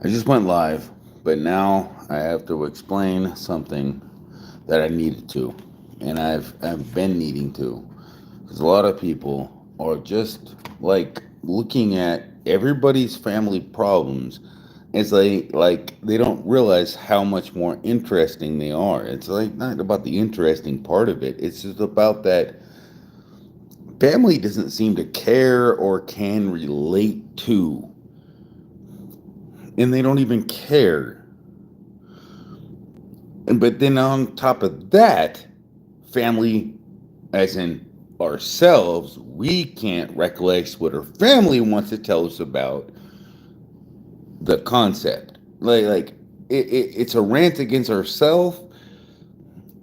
I just went live, but now I have to explain something that I needed to, and I've been needing to, because a lot of people are just like looking at everybody's family problems. It's like they don't realize how much more interesting they are. It's like not about the interesting part of it. It's just about that family doesn't seem to care or can relate to, and they don't even care. But then on top of that, family, as in ourselves, we can't recollect what our family wants to tell us about the concept. It's a rant against ourselves,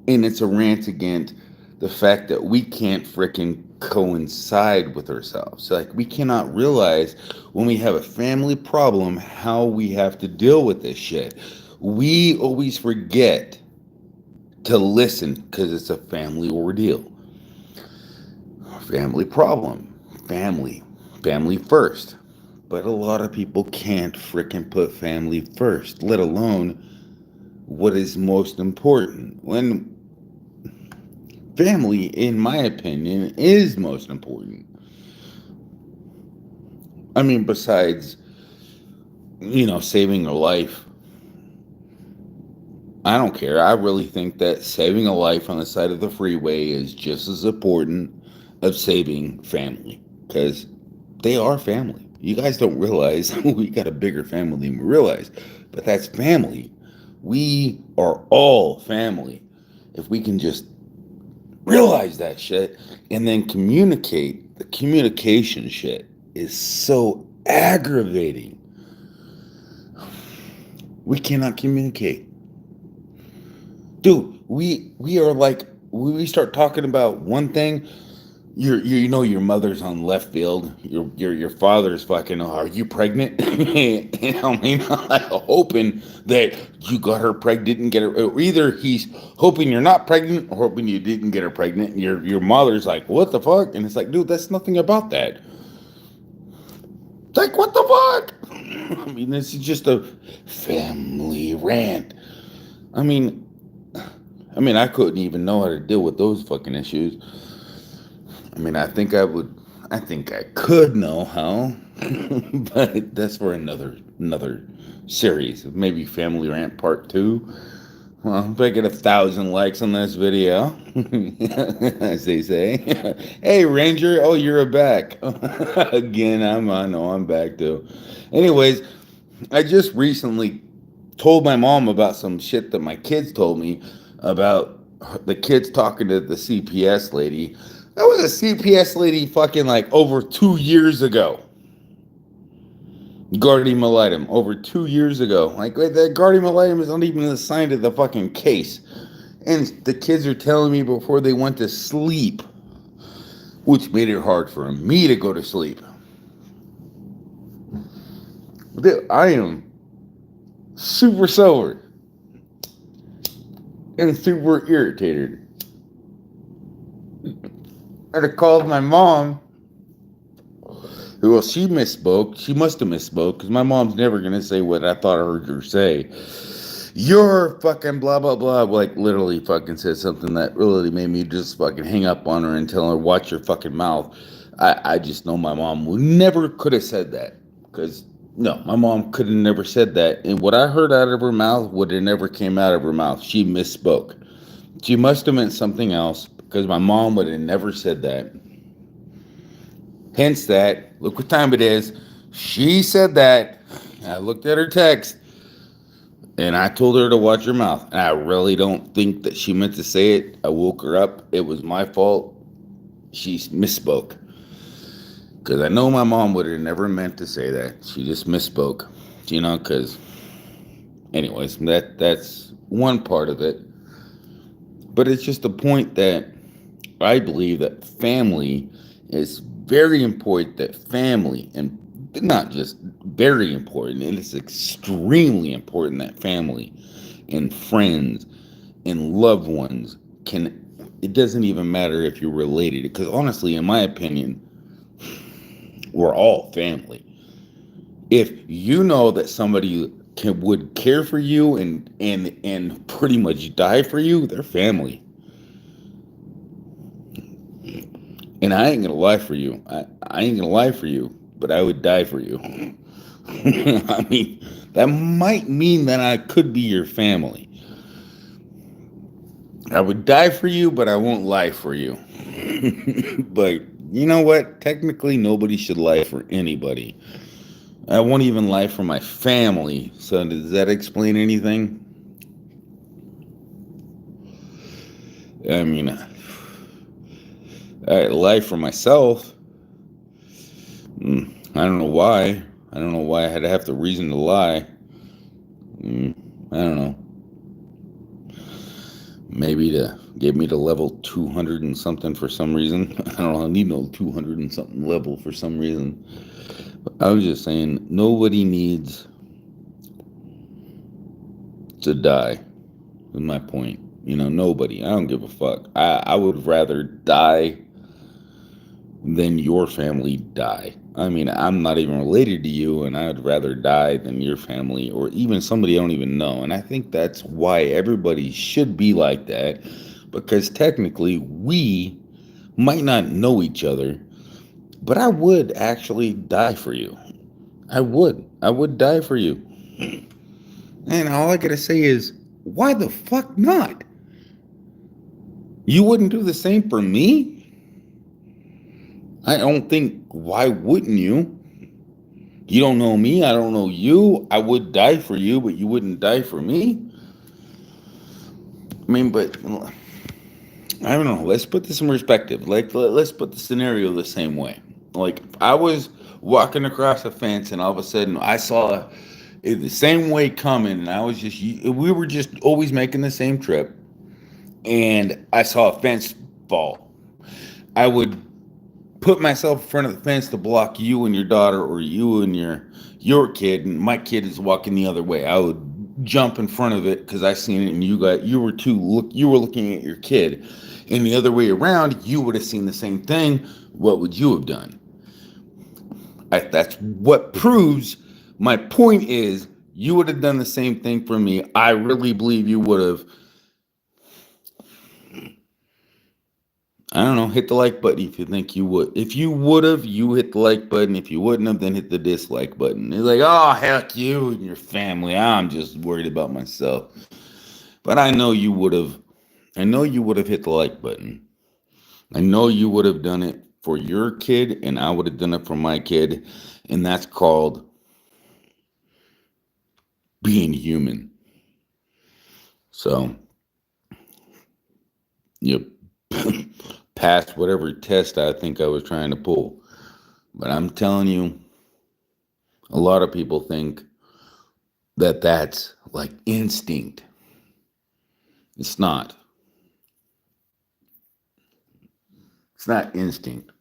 and it's a rant against the fact that we can't freaking coincide with ourselves. Like, we cannot realize when we have a family problem how we have to deal with this shit. We always forget to listen because it's a family ordeal. Family problem. Family first. But a lot of people can't freaking put family first, let alone what is most important. When family, in my opinion, is most important. I mean, besides, saving a life, I don't care. I really think that saving a life on the side of the freeway is just as important of saving family, because they are family. You guys don't realize we got a bigger family than we realize, but that's family. We are all family. If we can just realize that shit and then communicate, the communication shit is so aggravating. We cannot communicate. Dude, we are like, when we start talking about one thing, your mother's on left field. Your father's fucking. Are you pregnant? I mean, I'm hoping that you got her pregnant and get her. Or either he's hoping you're not pregnant, or hoping you didn't get her pregnant. And your mother's like, what the fuck? And it's like, dude, that's nothing about that. Like, what the fuck? I mean, this is just a family rant. I mean, I couldn't even know how to deal with those fucking issues. I mean, I think I would. I think I could know how, but that's for another series. Maybe Family Rant Part Two. Well, if I get 1,000 likes on this video, as they say, hey Ranger, oh you're back again. I know I'm back too. Anyways, I just recently told my mom about some shit that my kids told me about the kids talking to the CPS lady. That was a CPS lady fucking like over 2 years ago. Guardian Millennium over 2 years ago. Like that Guardian Millennium is not even assigned to the fucking case. And the kids are telling me before they went to sleep, which made it hard for me to go to sleep. I am super sober and super irritated. I called my mom. Well, she misspoke. She must have misspoke because my mom's never going to say what I thought I heard her say. You're fucking blah, blah, blah. Like, literally fucking said something that really made me just fucking hang up on her and tell her, watch your fucking mouth. I just know my mom never could have said that. Because, no, my mom could have never said that. And what I heard out of her mouth would have never came out of her mouth. She misspoke. She must have meant something else because my mom would have never said that. Hence that, look what time it is. She said that. I looked at her text and I told her to watch her mouth. And I really don't think that she meant to say it. I woke her up. It was my fault. She misspoke. Because I know my mom would have never meant to say that. She just misspoke. Because, anyways, that's one part of it. But it's just the point that I believe that family is very important, that family, and not just very important, it is extremely important that family and friends and loved ones it doesn't even matter if you're related, because honestly, in my opinion, we're all family. If you know that somebody would care for you and pretty much die for you, they're family. And I ain't gonna lie for you. I ain't gonna lie for you, but I would die for you. I mean, that might mean that I could be your family. I would die for you, but I won't lie for you. But you know what? Technically, nobody should lie for anybody. I won't even lie for my family. So does that explain anything? I mean, I lie for myself. I don't know why. I don't know why I had to have the reason to lie. I don't know. Maybe to get me to level 200 and something for some reason. I don't know. I need no 200 and something level for some reason. But I was just saying, nobody needs to die. Is my point. Nobody. I don't give a fuck. I would rather die than your family die. I mean, I'm not even related to you, and I'd rather die than your family or even somebody I don't even know. And I think that's why everybody should be like that, because technically we might not know each other, but I would actually die for you. I would. I would die for you. And all I gotta say is, why the fuck not? You wouldn't do the same for me? I don't think, why wouldn't you? You don't know me, I don't know you. I would die for you, but you wouldn't die for me? I mean, but I don't know. Let's put this in perspective. Like, let's put the scenario the same way. Like, I was walking across a fence, and all of a sudden, I saw it the same way coming, and we were just always making the same trip, and I saw a fence fall. I would put myself in front of the fence to block you and your daughter, or you and your kid, and my kid is walking the other way. I would jump in front of it because I seen it, and you were looking at your kid, and the other way around, you would have seen the same thing. What would you have done? That's what proves my point is you would have done the same thing for me. I really believe you would have. I don't know, hit the like button if you think you would. If you would have, you hit the like button. If you wouldn't have, then hit the dislike button. It's like, oh, heck you and your family. I'm just worried about myself. But I know you would have. I know you would have hit the like button. I know you would have done it for your kid, and I would have done it for my kid. And that's called being human. So, you passed whatever test I think I was trying to pull. But I'm telling you, a lot of people think that that's like instinct. It's not. It's not instinct.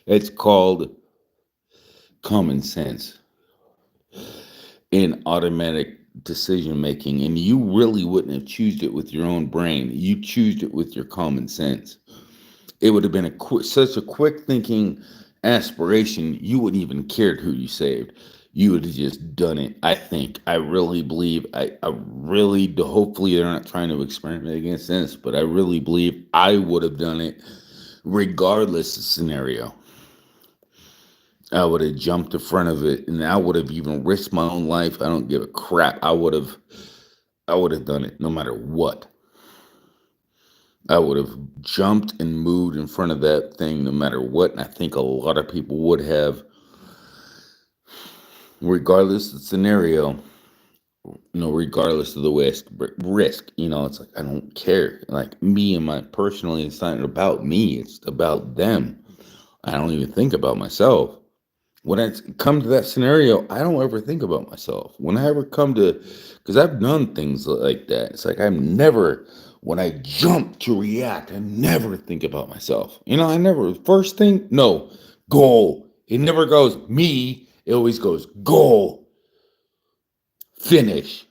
It's called common sense and automatic decision making. And you really wouldn't have choosed it with your own brain. You choosed it with your common sense. It would have been such a quick thinking aspiration, you wouldn't even cared who you saved. You would have just done it. I think. I really believe. I really do. Hopefully, they're not trying to experiment against this, but I really believe I would have done it regardless of scenario. I would have jumped in front of it, and I would have even risked my own life. I don't give a crap. I would have done it no matter what. I would have jumped and moved in front of that thing no matter what. And I think a lot of people would have, regardless of the scenario, regardless of the risk. It's like, I don't care. Like me and my personally, it's not about me. It's about them. I don't even think about myself. When I come to that scenario, I don't ever think about myself. When I ever come to, because I've done things like that. It's like when I jump to react, I never think about myself. First thing, no, goal. It never goes me. It always goes goal, finish,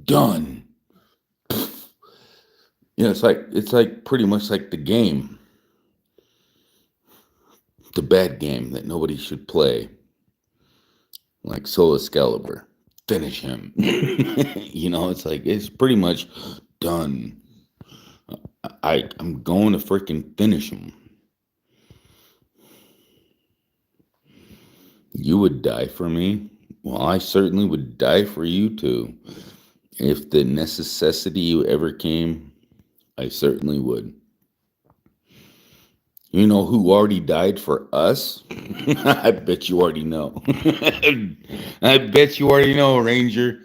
done. It's like pretty much like the game. the bad game that nobody should play, like Soul Excalibur. Finish him. It's like it's pretty much done. I'm going to freaking finish him. You would die for me. Well, I certainly would die for you too. If the necessity ever came, I certainly would. You know who already died for us? I bet you already know. I bet you already know, Ranger.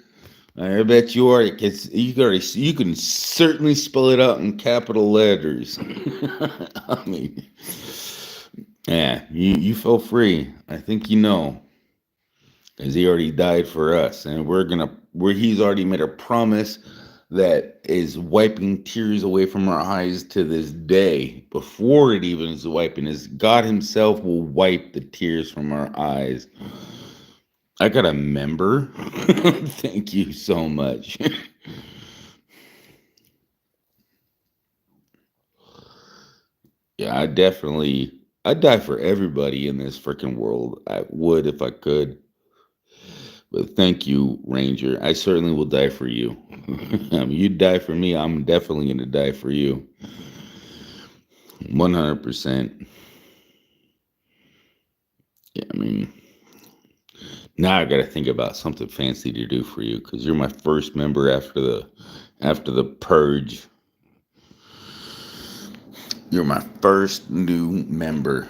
I bet you already, cause you can certainly spell it out in capital letters. I mean, yeah, you feel free. I think you know, cause he already died for us, and he's already made a promise that is wiping tears away from our eyes to this day. Before it even is wiping, is God Himself will wipe the tears from our eyes. I got a member. Thank you so much. Yeah, I'd die for everybody in this freaking world. I would if I could. But thank you, Ranger. I certainly will die for you. You die for me, I'm definitely going to die for you. 100%. Yeah, I mean, now I got to think about something fancy to do for you because you're my first member after the purge. You're my first new member.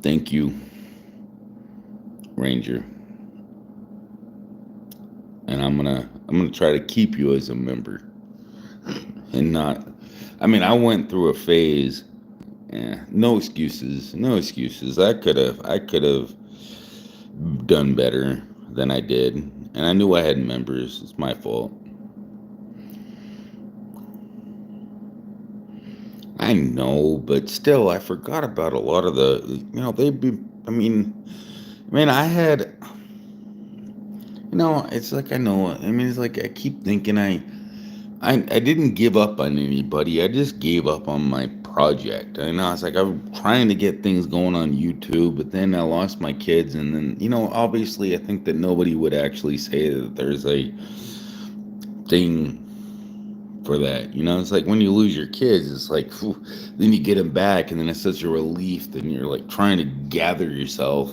Thank you, Ranger. And I'm gonna try to keep you as a member and not. I mean, I went through a phase. Yeah, no excuses. No excuses. I could have done better than I did, and I knew I had members. It's my fault. I know, but still, I forgot about a lot of the. They'd be. I mean, I had. It's like I know. I mean, it's like I keep thinking I didn't give up on anybody. I just gave up on my project. I know it's like I'm trying to get things going on YouTube, but then I lost my kids, and then obviously, I think that nobody would actually say that there's a thing for that. It's like when you lose your kids, it's like phew, then you get them back, and then it's such a relief. Then you're like trying to gather yourself.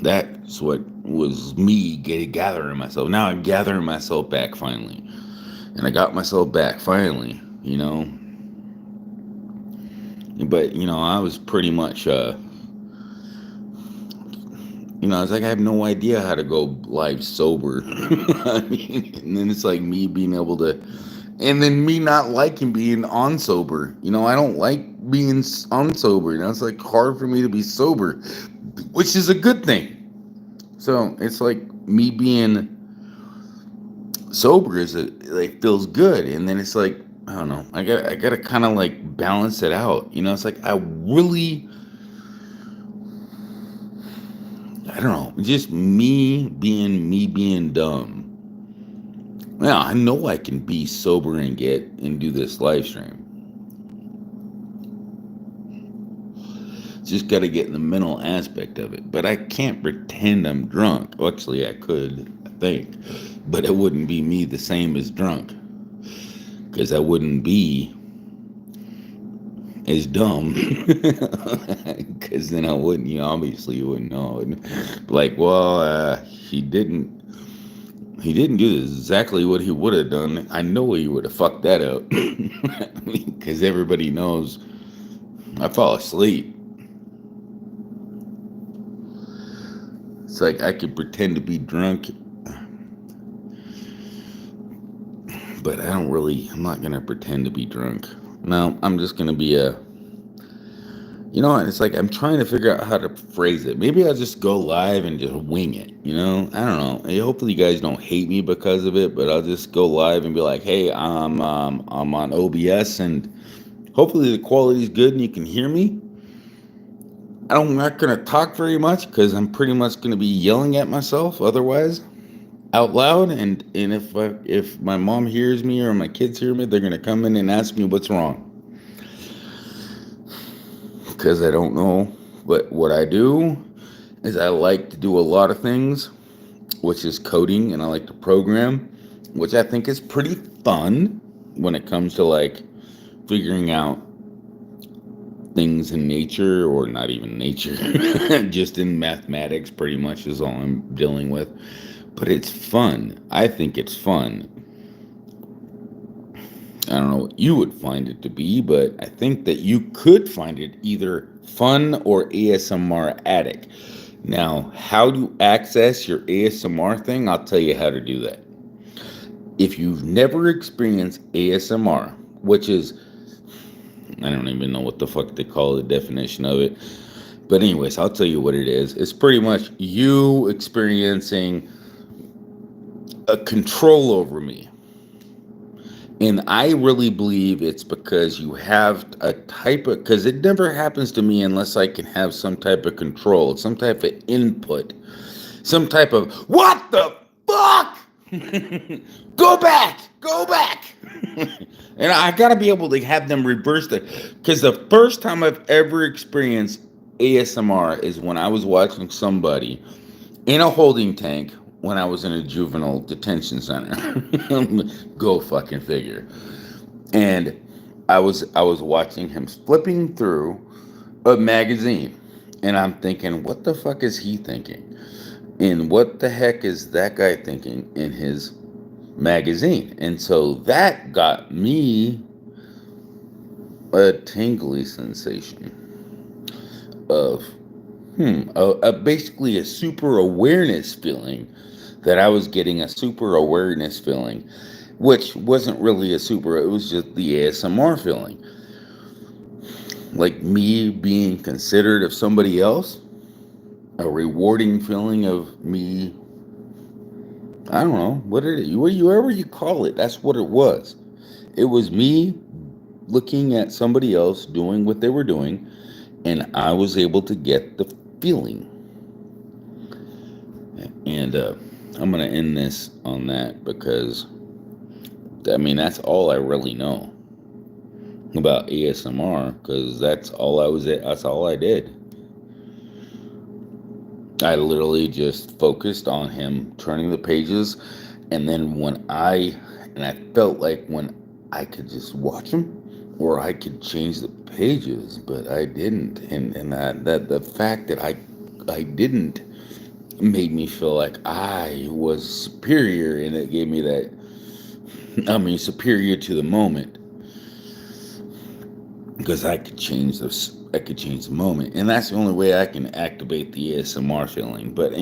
That's what was me gathering myself. Now I'm gathering myself back finally. And I got myself back finally, But, I was pretty much, it's like I have no idea how to go live sober. I mean, and then it's like me being able to, and then me not liking being on sober. I don't like being on sober. It's like hard for me to be sober, which is a good thing. So it's like me being sober like feels good, and then it's like I don't know. I got to kind of like balance it out. It's like I don't know. Just me being dumb. Now I know I can be sober and do this live stream. Just got to get in the mental aspect of it. But I can't pretend I'm drunk. Well, actually, I could, I think. But it wouldn't be me the same as drunk. Because I wouldn't be as dumb. Because then I wouldn't, obviously you wouldn't know. Like, well, he didn't do exactly what he would have done. I know he would have fucked that up. Because everybody knows I fall asleep. It's like I could pretend to be drunk, but I'm not going to pretend to be drunk. No, I'm just going to be it's like I'm trying to figure out how to phrase it. Maybe I'll just go live and just wing it, I don't know. Hopefully you guys don't hate me because of it, but I'll just go live and be like, hey, I'm on OBS, and hopefully the quality is good and you can hear me. I'm not going to talk very much because I'm pretty much going to be yelling at myself otherwise out loud. And if my mom hears me or my kids hear me, they're going to come in and ask me what's wrong. Because I don't know But what I do is I like to do a lot of things, which is coding, and I like to program, which I think is pretty fun when it comes to like figuring out things in nature, or not even nature, just in mathematics, pretty much is all I'm dealing with. But it's fun. I think it's fun. I don't know what you would find it to be, but I think that you could find it either fun or ASMR addict. Now, how to access your ASMR thing, I'll tell you how to do that. If you've never experienced ASMR, which is, I don't even know what the fuck they call the definition of it. But anyways, I'll tell you what it is. It's pretty much you experiencing a control over me. And I really believe it's because you have a type of, because it never happens to me unless I can have some type of control, some type of input, some type of, what the fuck? Go back, go back. And I got to be able to have them reverse that. Because the first time I've ever experienced ASMR is when I was watching somebody in a holding tank when I was in a juvenile detention center. Go fucking figure. And I was watching him flipping through a magazine, and I'm thinking, what the fuck is he thinking? And what the heck is that guy thinking in his magazine? And so that got me a tingly sensation of basically a super awareness feeling, that I was getting a super awareness feeling, which wasn't really a super, it was just the ASMR feeling. Like me being considered of somebody else, a rewarding feeling of me, I don't know, whatever you call it, that's what it was. It was me looking at somebody else doing what they were doing, and I was able to get the feeling. And I'm going to end this on that because, I mean, that's all I really know about ASMR, because that's all I did. I literally just focused on him turning the pages, and then I felt like when I could just watch him, or I could change the pages, but I didn't. And that the fact that I didn't made me feel like I was superior, and it gave me that, superior to the moment, because I could change the moment, and that's the only way I can activate the ASMR feeling. But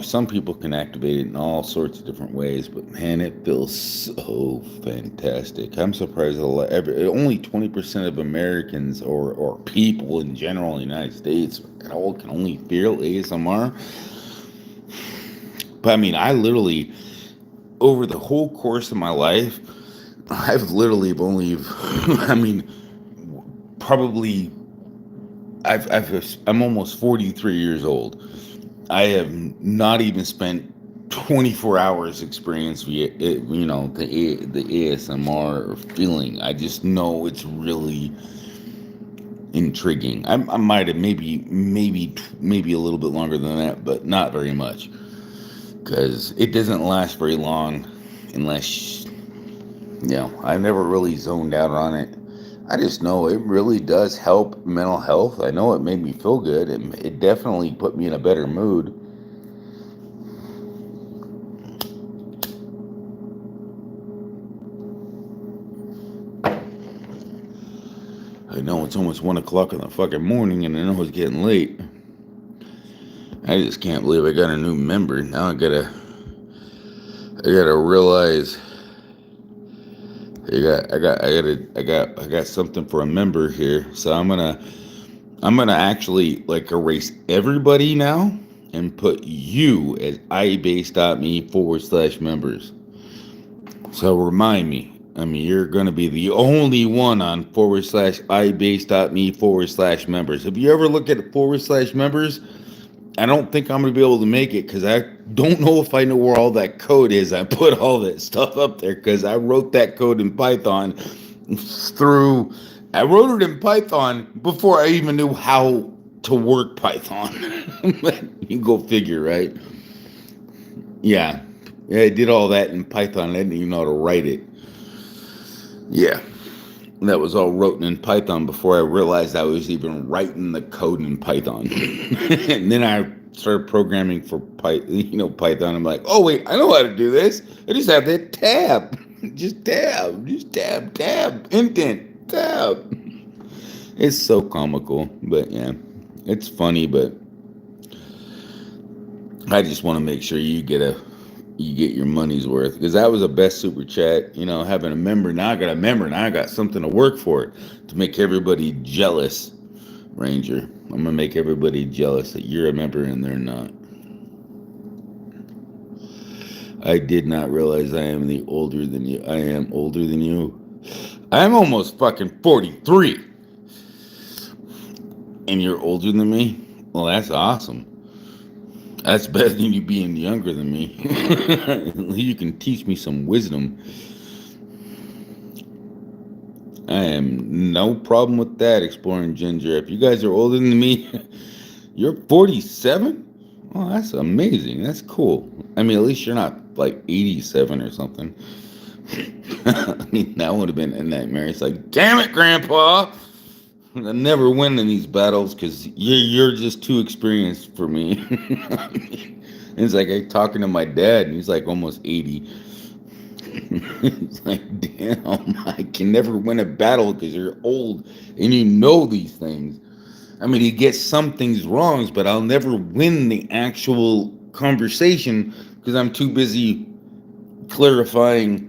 some people can activate it in all sorts of different ways, but man, it feels so fantastic. I'm surprised only 20% of Americans or people in general in the United States at all can only feel ASMR. But I mean, I literally, over the whole course of my life, I've literally only, probably, I'm almost 43 years old. I have not even spent 24 hours experience via, the ASMR feeling. I just know it's really intriguing. I might have maybe a little bit longer than that, but not very much, because it doesn't last very long unless, I've never really zoned out on it. I just know it really does help mental health. I know it made me feel good. It definitely put me in a better mood. I know it's almost 1 o'clock in the fucking morning, and I know it's getting late. I just can't believe I got a new member. Now I gotta realize I got something for a member here. So I'm gonna actually like erase everybody now and put you as ibase.me/members. So remind me. You're gonna be the only one on /ibase.me/members. If you ever look at /members, I don't think I'm going to be able to make it, because I don't know if I know where all that code is. I put all that stuff up there because I wrote that code in Python I wrote it in Python before I even knew how to work Python. But you go figure, right? Yeah. Yeah, I did all that in Python. I didn't even know how to write it. Yeah. That was all written in Python before I realized I was even writing the code in Python. And then I started programming for Python. I'm like, oh wait, I know how to do this. I just have that tab. Just tab, indent, tab. It's so comical, but yeah, it's funny. But I just want to make sure you get your money's worth, because that was the best super chat. Having a member, now I got a member, now I got something to work for to make everybody jealous. Ranger, I'm gonna make everybody jealous that you're a member and they're not. I did not realize I am older than you. I am older than you. I'm almost fucking 43. And you're older than me? Well, that's awesome. That's better than you being younger than me. You can teach me some wisdom. I am no problem with that, Exploring Ginger. If you guys are older than me, you're 47? Oh, that's amazing. That's cool. I mean, at least you're not like 87 or something. I mean, that would have been a nightmare. It's like, damn it, Grandpa. I never win in these battles because you're just too experienced for me. It's like I talking to my dad, and he's like almost 80. It's like, damn, I can never win a battle because you're old and you know these things. I mean, he gets some things wrong, but I'll never win the actual conversation because I'm too busy clarifying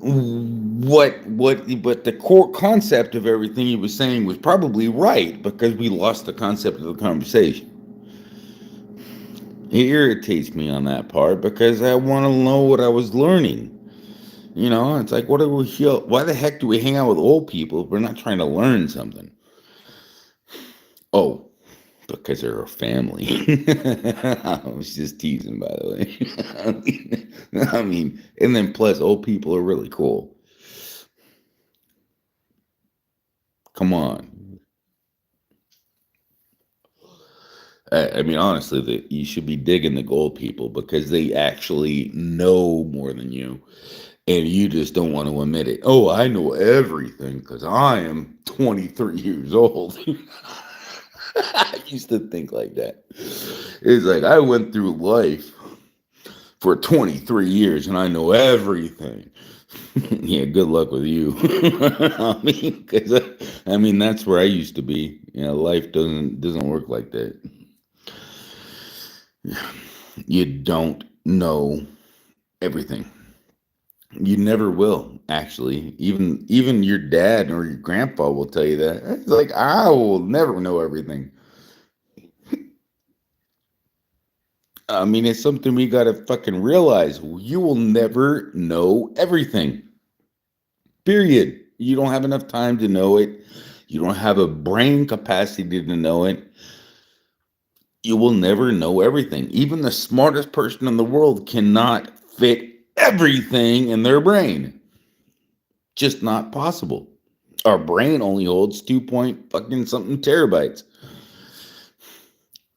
but the core concept of everything he was saying was probably right, because we lost the concept of the conversation. It irritates me on that part because I want to know what I was learning. It's like, why the heck do we hang out with old people if we're not trying to learn something? Oh, because they're a family. I was just teasing, by the way. I mean, and then plus, old people are really cool. Come on. I mean, honestly, you should be digging the gold people because they actually know more than you, and you just don't want to admit it. Oh, I know everything because I am 23 years old. I used to think like that. It's like I went through life for 23 years and I know everything. Yeah, good luck with you. I mean, that's where I used to be. Life doesn't work like that. You don't know everything. You never will, actually. Even your dad or your grandpa will tell you that. It's like, I will never know everything. I mean, it's something we gotta fucking realize. You will never know everything. Period. You don't have enough time to know it. You don't have a brain capacity to know it. You will never know everything. Even the smartest person in the world cannot fit everything in their brain. Just not possible. Our brain only holds 2 point fucking something terabytes.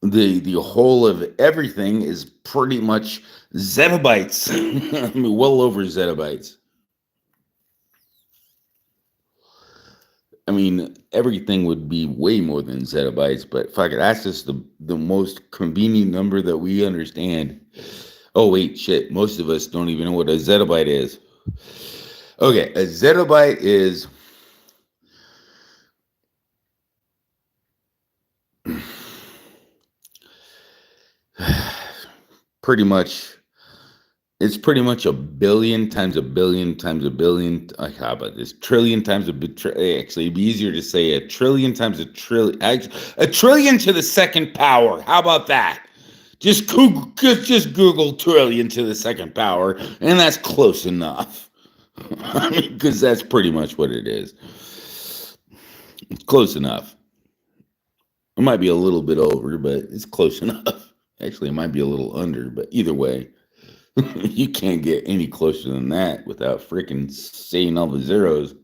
The whole of everything is pretty much zettabytes. I mean, well over zettabytes. I mean, everything would be way more than zettabytes, but fuck it, that's just the most convenient number that we understand. Oh wait, shit, most of us don't even know what a zettabyte is. Okay, a zettabyte is pretty much it's pretty much a billion times a billion times a billion. How about this? Trillion times actually, it'd be easier to say a trillion times a trillion. A trillion to the second power. How about that? Just Google trillion to the second power, and that's close enough. Because that's pretty much what it is. It's close enough. It might be a little bit over, but it's close enough. Actually, it might be a little under, but either way. You can't get any closer than that without freaking saying all the zeros.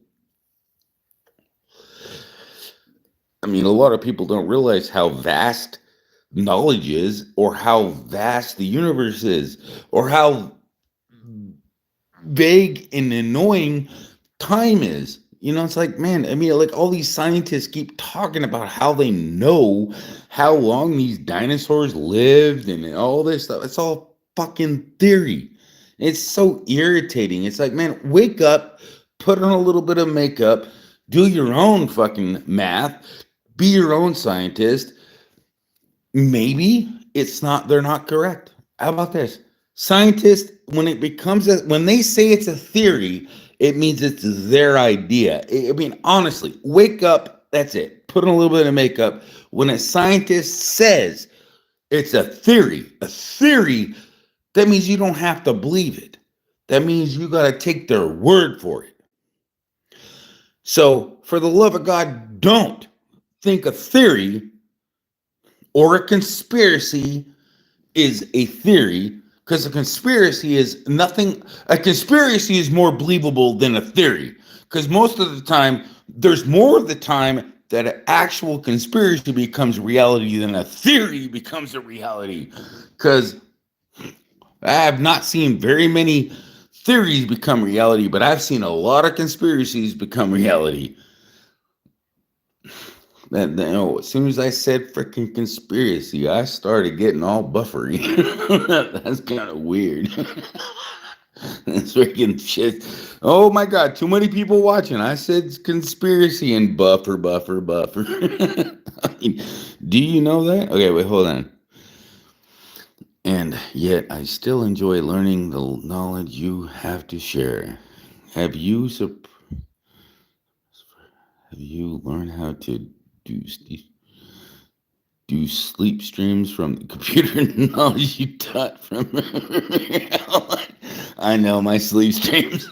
I mean, a lot of people don't realize how vast knowledge is, or how vast the universe is, or how vague and annoying time is. It's like, man, I mean, like all these scientists keep talking about how they know how long these dinosaurs lived and all this stuff. It's all fucking theory. It's so irritating. It's like, man, wake up, put on a little bit of makeup, do your own fucking math, be your own scientist. Maybe they're not correct. How about this? Scientists, when they say it's a theory, it means it's their idea. I mean, honestly, wake up. That's it. Put on a little bit of makeup. When a scientist says it's a theory, that means you don't have to believe it. That means you got to take their word for it. So, for the love of God, don't think a theory or a conspiracy is a theory, because a conspiracy is nothing. A conspiracy is more believable than a theory, because most of the time, there's more of the time that an actual conspiracy becomes reality than a theory becomes a reality. Because I have not seen very many theories become reality, but I've seen a lot of conspiracies become reality. As soon as I said freaking conspiracy, I started getting all buffery. That's kind of weird. That's freaking shit. Oh my God, too many people watching. I said conspiracy and buffer. I mean, do you know that? Okay, wait, hold on. And yet, I still enjoy learning the knowledge you have to share. Have you learned how to do sleep streams from the computer knowledge you taught from? I know my sleep streams.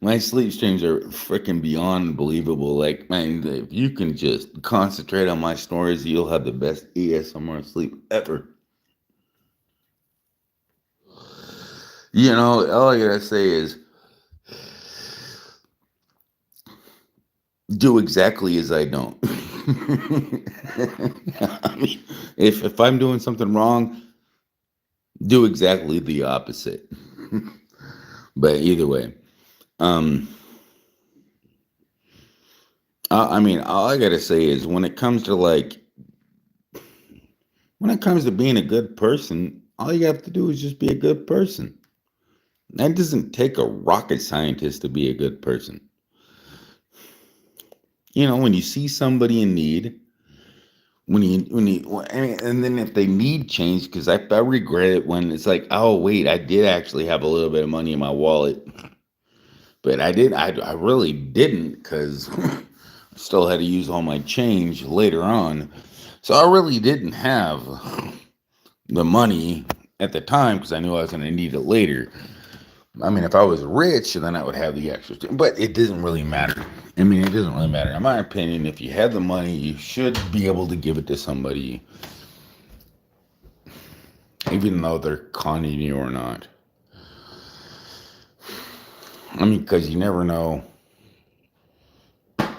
My sleep streams are freaking beyond believable. Like, man, if you can just concentrate on my stories, you'll have the best ASMR sleep ever. All I gotta say is do exactly as I don't. I mean, if I'm doing something wrong, do exactly the opposite. But either way, I mean, all I gotta say is when it comes to being a good person, all you have to do is just be a good person. That doesn't take a rocket scientist to be a good person. When you see somebody in need, and then if they need change, because I regret it when it's like, oh wait, I did actually have a little bit of money in my wallet, but I really didn't, because I still had to use all my change later on, so I really didn't have the money at the time because I knew I was going to need it later. I mean, if I was rich, then I would have the extra, but it doesn't really matter. I mean, it doesn't really matter. In my opinion, if you have the money, you should be able to give it to somebody, even though they're conning you or not. I mean, because you never know.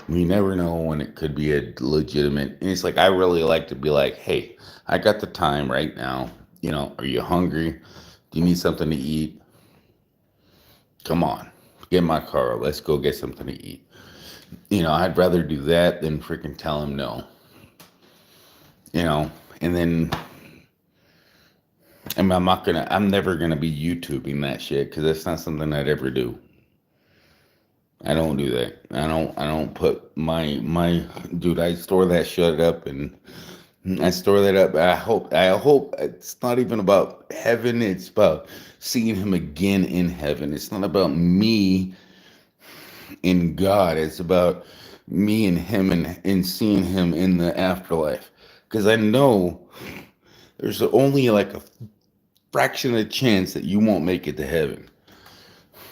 You never know when it could be a legitimate. And it's like, I really like to be like, hey, I got the time right now. Are you hungry? Do you need something to eat? Come on, get in my car. Let's go get something to eat. I'd rather do that than freaking tell him no. And then I'm never gonna be YouTubing that shit, because that's not something I'd ever do. I don't do that. I don't put my dude. I store that shit up, and I store that up. I hope it's not even about heaven. It's about seeing him again in heaven. It's not about me in God. It's about me and him, and seeing him in the afterlife. Because I know there's only like a fraction of a chance that you won't make it to heaven.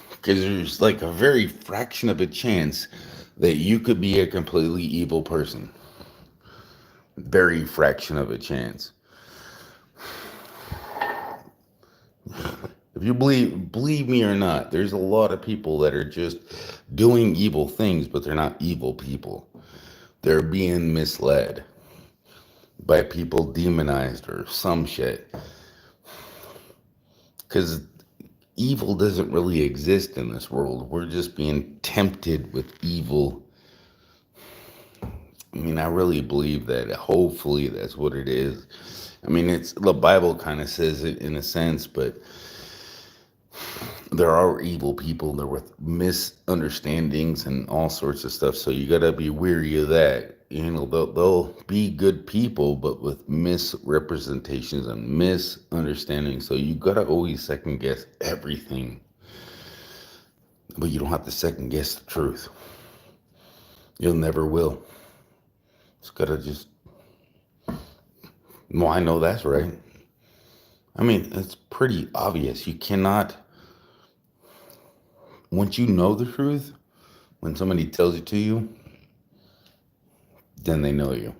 Because there's like a very fraction of a chance that you could be a completely evil person. Very fraction of a chance. If you believe me or not, there's a lot of people that are just doing evil things, but they're not evil people. They're being misled. by people demonized or some shit. Because evil doesn't really exist in this world. We're just being tempted with evil. I mean, I really believe that. Hopefully, that's what it is. I mean, it's the Bible kind of says it in a sense, but there are evil people. There with misunderstandings and all sorts of stuff. So you gotta be weary of that. You know, they'll be good people, but with misrepresentations and misunderstandings. So you gotta always second guess everything, but you don't have to second guess the truth. You'll never will. Just gotta just. Well, I know that's right. I mean, it's pretty obvious. You cannot. Once you know the truth, when somebody tells it to you, then they know you.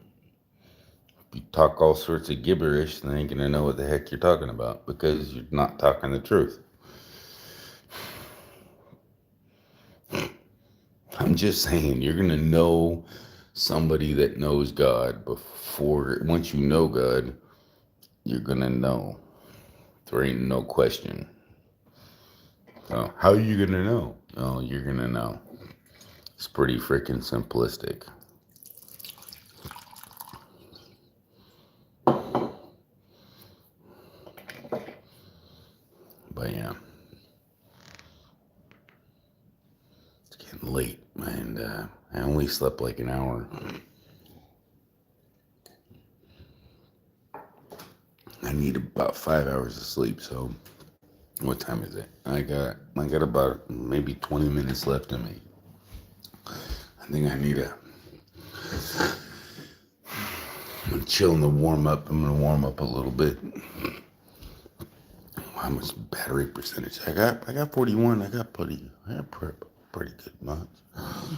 If you talk all sorts of gibberish, they ain't gonna know what the heck you're talking about because you're not talking the truth. I'm just saying, you're gonna know somebody that knows God before. Once you know God, you're gonna know. There ain't no question. So how are you gonna know? Oh, you're gonna know. It's pretty freaking simplistic. But yeah, it's getting late, and I only slept like an hour. I need about 5 hours of sleep. So, what time is it? I got about maybe 20 minutes left in me. I think I need to. I'm gonna chill and warm up. I'm gonna warm up a little bit. How much battery percentage I got? I got 41. I got pretty good months. I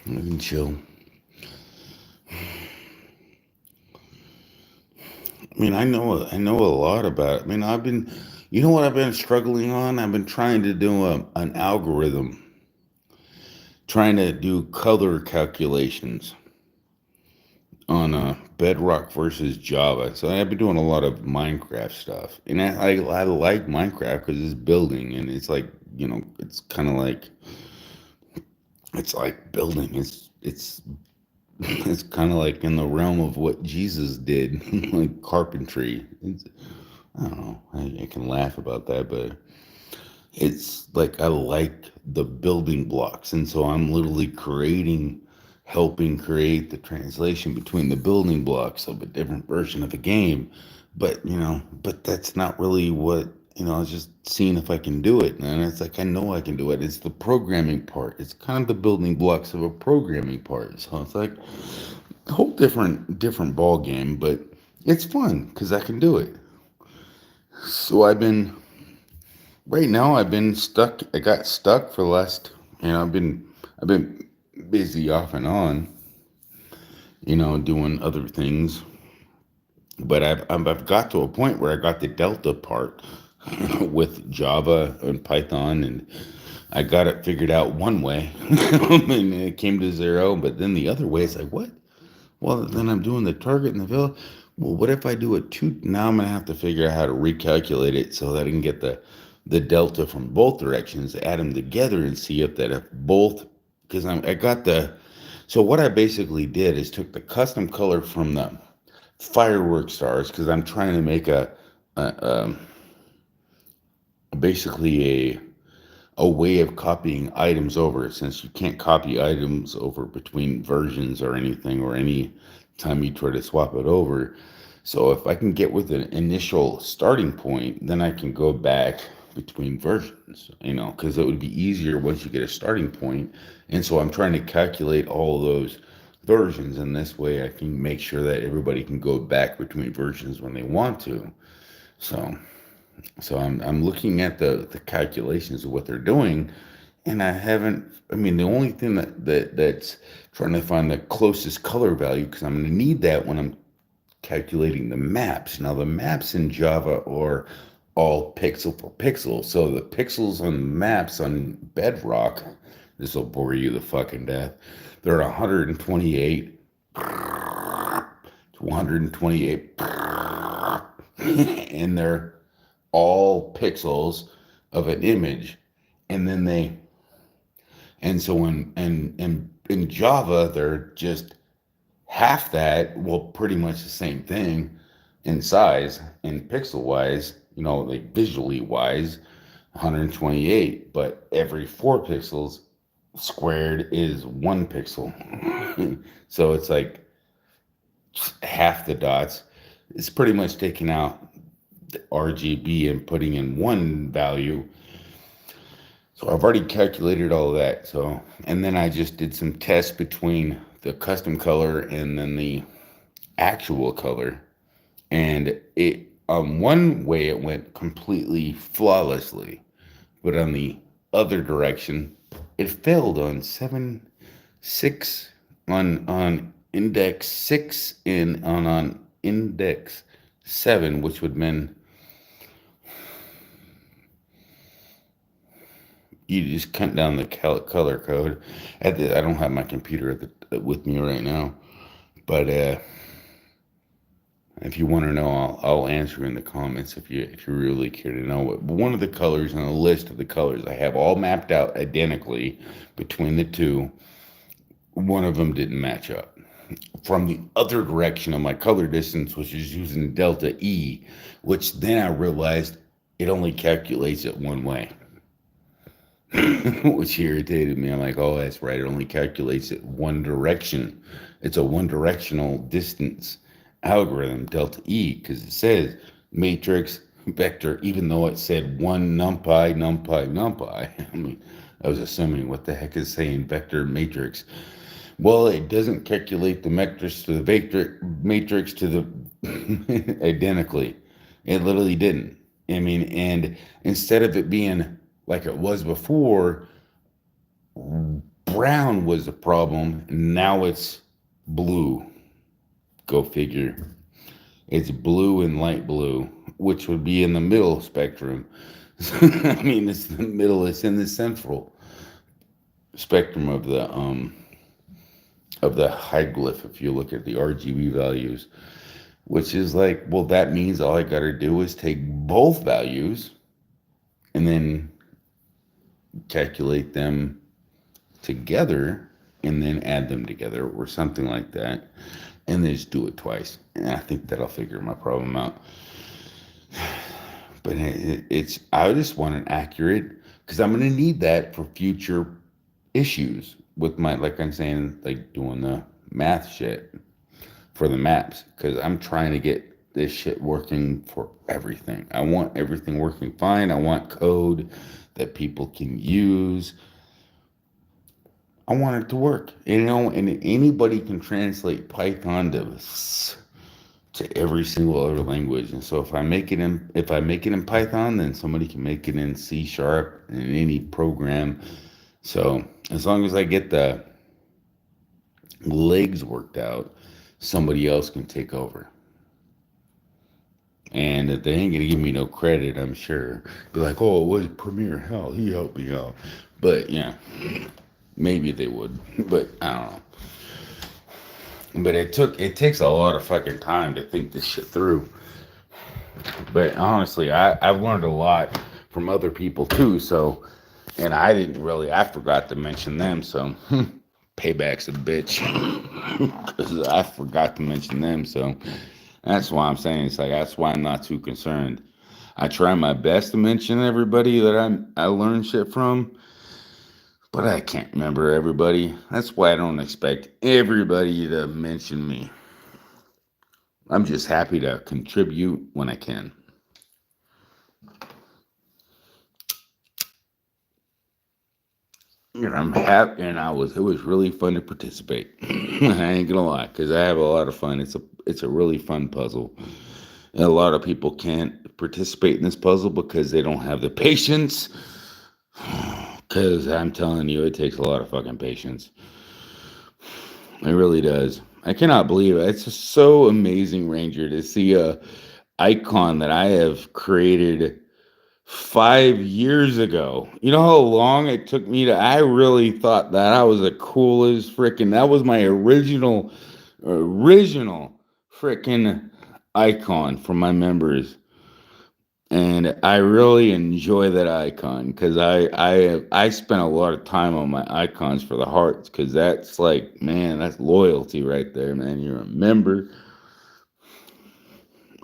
can chill. I mean, I know a lot about it. I mean, you know what I've been struggling on? I've been trying to do an algorithm, trying to do color calculations on Bedrock versus Java. So I've been doing a lot of Minecraft stuff, and I like Minecraft because it's building, and it's like, it's kind of like it's like building. It's it's kind of like in the realm of what Jesus did, like carpentry. I don't know. I can laugh about that, but it's like I like the building blocks, and so I'm literally helping create the translation between the building blocks of a different version of a game. But that's not really what, I was just seeing if I can do it, and it's like I know I can do it. It's the programming part. It's kind of the building blocks of a programming part. So it's like a whole different ball game, but it's fun because I can do it. So right now I've been stuck. I got stuck for the last, I've been busy off and on, doing other things. But I've got to a point where I got the Delta part with Java and Python, and I got it figured out one way, and it came to zero. But then the other way, it's like, what? Well, then I'm doing the target and the fill. Well, what if I do it two? Now I'm gonna have to figure out how to recalculate it so that I can get the delta from both directions, add them together, and see if both. Because I got the. So what I basically did is took the custom color from the firework stars because I'm trying to make a basically a way of copying items over, since you can't copy items over between versions or anything, or any time you try to swap it over. So if I can get with an initial starting point, then I can go back between versions, because it would be easier once you get a starting point. And so I'm trying to calculate all those versions, and this way I can make sure that everybody can go back between versions when they want to. So I'm looking at the calculations of what they're doing, and I haven't. I mean, the only thing that's trying to find the closest color value, because I'm going to need that when I'm calculating the maps. Now, the maps in Java are all pixel for pixel, so the pixels on the maps on Bedrock, this will bore you the fucking death. They're 128 to 128, and they're all pixels of an image. And then and in Java, they're just half that, well, pretty much the same thing in size and pixel wise, like visually wise, 128, but every 4 pixels squared is 1 pixel. So it's like half the dots. It's pretty much taking out the RGB and putting in one value. So I've already calculated all of that. So, and then I just did some tests between the custom color and then the actual color. And it, one way it went completely flawlessly, but on the other direction, it failed on 6 on index 6 and on index 7, which would mean you just cut down the color code. I don't have my computer with me right now, but if you want to know, I'll answer in the comments if you really care to know. But one of the colors on the list of the colors I have all mapped out identically between the two. One of them didn't match up. From the other direction of my color distance, which is using delta E, which then I realized it only calculates it one way. Which irritated me. I'm like, oh, that's right. It only calculates it one direction. It's a one directional distance algorithm, delta E, because it says matrix vector, even though it said one numpy. I mean, I was assuming what the heck is saying vector matrix. Well, it doesn't calculate the matrix to the matrix to the identically. It literally didn't. I mean, and instead of it being like it was before, brown was the problem. Now it's blue. Go figure. It's blue and light blue, which would be in the middle spectrum. I mean, it's the middle. It's in the central spectrum of the hieroglyph. If you look at the RGB values, which is like, well, that means all I got to do is take both values and then calculate them together and then add them together or something like that, and then just do it twice. And I think that'll figure my problem out. But I just want an accurate, because I'm going to need that for future issues with my, like I'm saying, like doing the math shit for the maps, because I'm trying to get this shit working for everything. I want everything working fine. I want code that people can use. I want it to work, and anybody can translate Python to every single other language. And so if I make it in Python, then somebody can make it in C# in any program. So as long as I get the legs worked out, somebody else can take over. And if they ain't gonna give me no credit, I'm sure. Be like, oh, it was Premier Hell, he helped me out. But yeah, maybe they would. But I don't know. But it takes a lot of fucking time to think this shit through. But honestly, I've learned a lot from other people too. So, and I forgot to mention them. So, payback's a bitch. Because I forgot to mention them. So, that's why I'm saying that's why I'm not too concerned. I try my best to mention everybody that I learned shit from. But I can't remember everybody. That's why I don't expect everybody to mention me. I'm just happy to contribute when I can. And I'm happy, and it was really fun to participate. I ain't gonna lie, because I have a lot of fun. It's a really fun puzzle. And a lot of people can't participate in this puzzle because they don't have the patience. Because I'm telling you, it takes a lot of fucking patience. It really does. I cannot believe it. It's just so amazing, Ranger, to see a icon that I have created 5 years ago. You know how long it took me I really thought that I was the coolest freaking, that was my original freaking icon for my members, and I really enjoy that icon because I spent a lot of time on my icons for the hearts because that's like, man, that's loyalty right there, man. You're a member,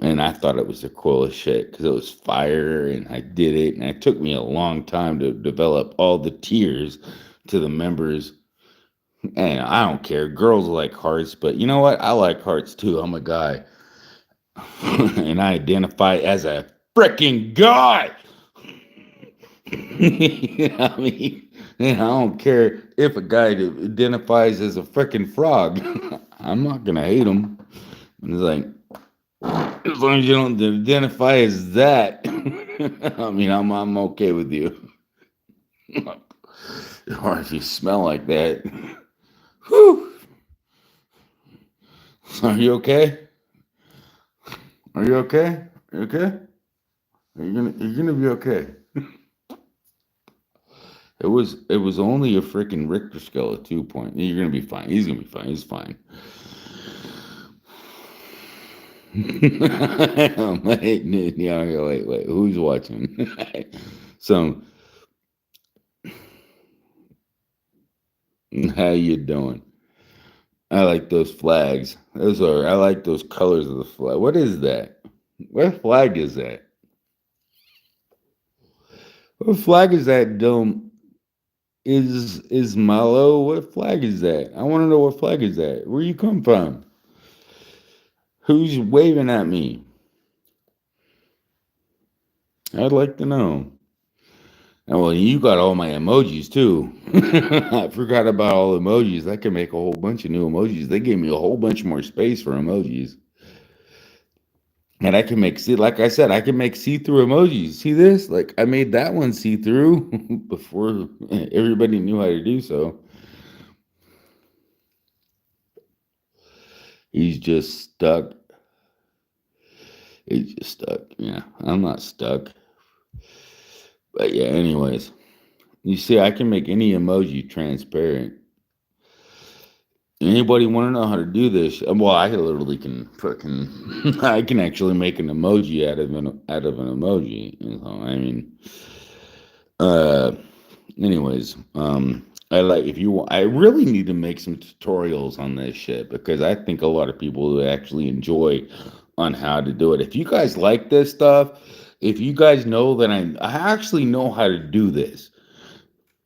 and I thought it was the coolest shit because it was fire, and I did it, and it took me a long time to develop all the tiers to the members. And I don't care, girls like hearts, but you know what? I like hearts too. I'm a guy, and I identify as a freaking guy. You know what I mean? And I don't care if a guy identifies as a freaking frog. I'm not gonna hate him. It's like, as long as you don't identify as that, I mean, I'm okay with you. Or if you smell like that, whew. Are you okay? Are you okay? Are you okay? You're gonna be okay. It was only a freaking Richter scale at 2 point. You're gonna be fine. He's gonna be fine. He's fine. Wait, yeah, wait. Who's watching? So, how you doing? I like those flags. I like those colors of the flag. What is that? What flag is that? What flag is that, Dome? Is Malo? What flag is that? I want to know what flag is that. Where you come from? Who's waving at me? I'd like to know. Oh, well, you got all my emojis too. I forgot about all emojis. I can make a whole bunch of new emojis. They gave me a whole bunch more space for emojis. And I can make, see, like I said, I can make see-through emojis. See this? Like I made that one see-through before everybody knew how to do so. He's just stuck. He's just stuck. Yeah, I'm not stuck. But yeah, anyways. You see, I can make any emoji transparent. Anybody want to know how to do this? Well, I literally can fucking. I can actually make an emoji out of an emoji. You know, I mean, uh, anyways, I like if you. I really need to make some tutorials on this shit because I think a lot of people would actually enjoy on how to do it. If you guys like this stuff, if you guys know that I actually know how to do this.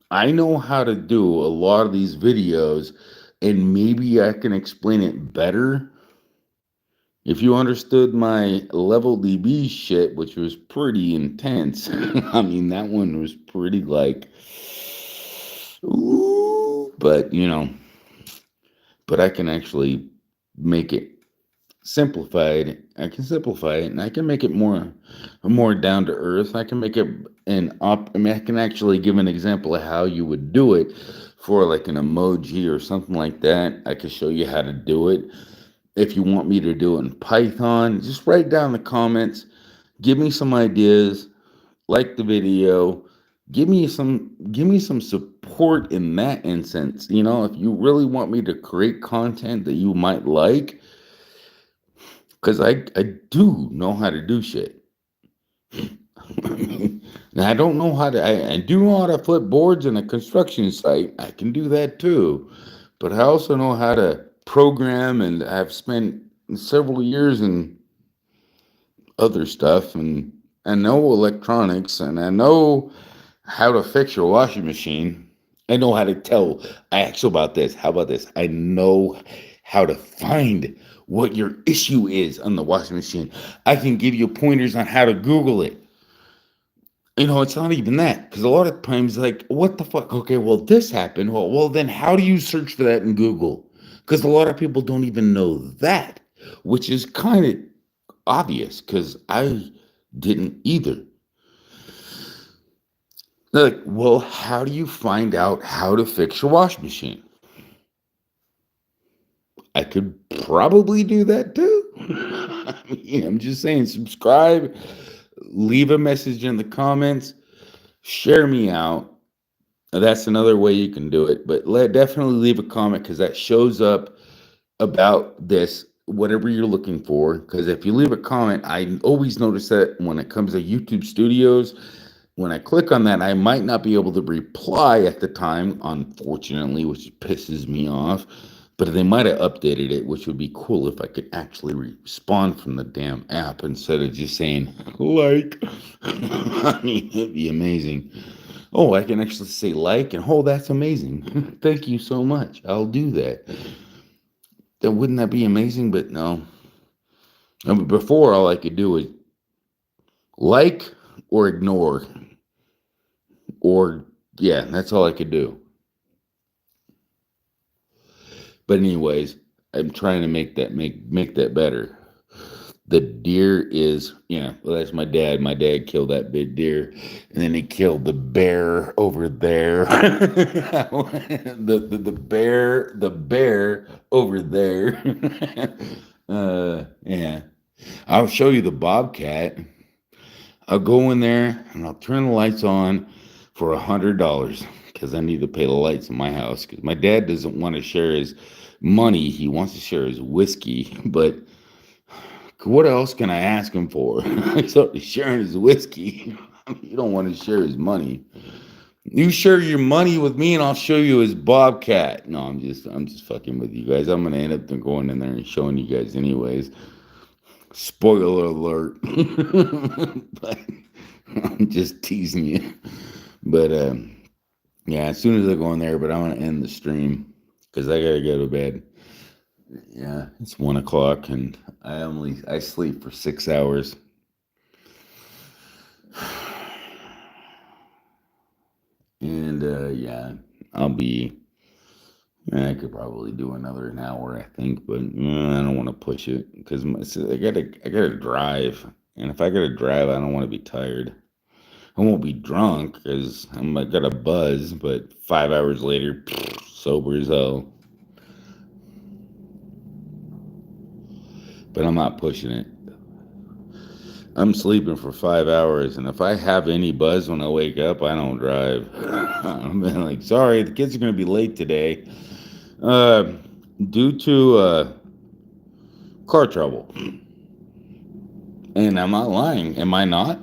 I know how to do a lot of these videos, and maybe I can explain it better. If you understood my level DB shit, which was pretty intense, I mean, that one was pretty like, ooh, but I can actually make it simplified. I can simplify it, and I can make it more down to earth. I can make it I mean, I can actually give an example of how you would do it for like an emoji or something like that. I can show you how to do it. If you want me to do it in Python, just write down in the comments. Give me some ideas. Like the video. Give me some support in that instance. You know, if you really want me to create content that you might like, because I do know how to do shit. Now, I don't know how to, I do know how to flip boards in a construction site. I can do that too. But I also know how to program, and I've spent several years in other stuff, and I know electronics, and I know how to fix your washing machine. I know how to tell. I asked you about this. How about this? I know how to find what your issue is on the washing machine. I can give you pointers on how to Google it. You know, it's not even that, because a lot of times, like, what the fuck? Okay, well, this happened. Well, then how do you search for that in Google? Because a lot of people don't even know that, which is kind of obvious, because I didn't either. They're like, well, how do you find out how to fix your washing machine? I could probably do that too. I mean, I'm just saying, subscribe, leave a message in the comments, share me out. That's another way you can do it. But definitely leave a comment because that shows up about this whatever you're looking for. Because if you leave a comment, I always notice that when it comes to YouTube Studios, when I click on that, I might not be able to reply at the time, unfortunately, which pisses me off. But they might have updated it, which would be cool if I could actually respond from the damn app instead of just saying like. I mean, it'd be amazing. Oh, I can actually say like, and oh, that's amazing. Thank you so much. I'll do that. Then wouldn't that be amazing? But no. I mean, before, all I could do was like or ignore, or yeah, that's all I could do. But anyways, I'm trying to make that better. The deer is, yeah, well, that's my dad. My dad killed that big deer, and then he killed the bear over there. The bear over there. Yeah. I'll show you the bobcat. I'll go in there and I'll turn the lights on for $100 because I need to pay the lights in my house. Because my dad doesn't want to share his money; he wants to share his whiskey. But what else can I ask him for? So he's sharing his whiskey. You don't want to share his money. You share your money with me, and I'll show you his bobcat. No, I'm just fucking with you guys. I'm gonna end up going in there and showing you guys anyways. Spoiler alert. But I'm just teasing you. But yeah, as soon as I go in there, but I'm gonna end the stream because I gotta go to bed. Yeah, it's 1 o'clock, and I sleep for 6 hours. And yeah, I could probably do another an hour, I think, but I don't want to push it because I gotta drive, and if I gotta drive, I don't want to be tired. I won't be drunk because I got a buzz, but 5 hours later, sober as hell. But I'm not pushing it. I'm sleeping for 5 hours, and if I have any buzz when I wake up, I don't drive. I'm like, sorry, the kids are gonna be late today, uh, due to car trouble. And I'm not lying. Am I not?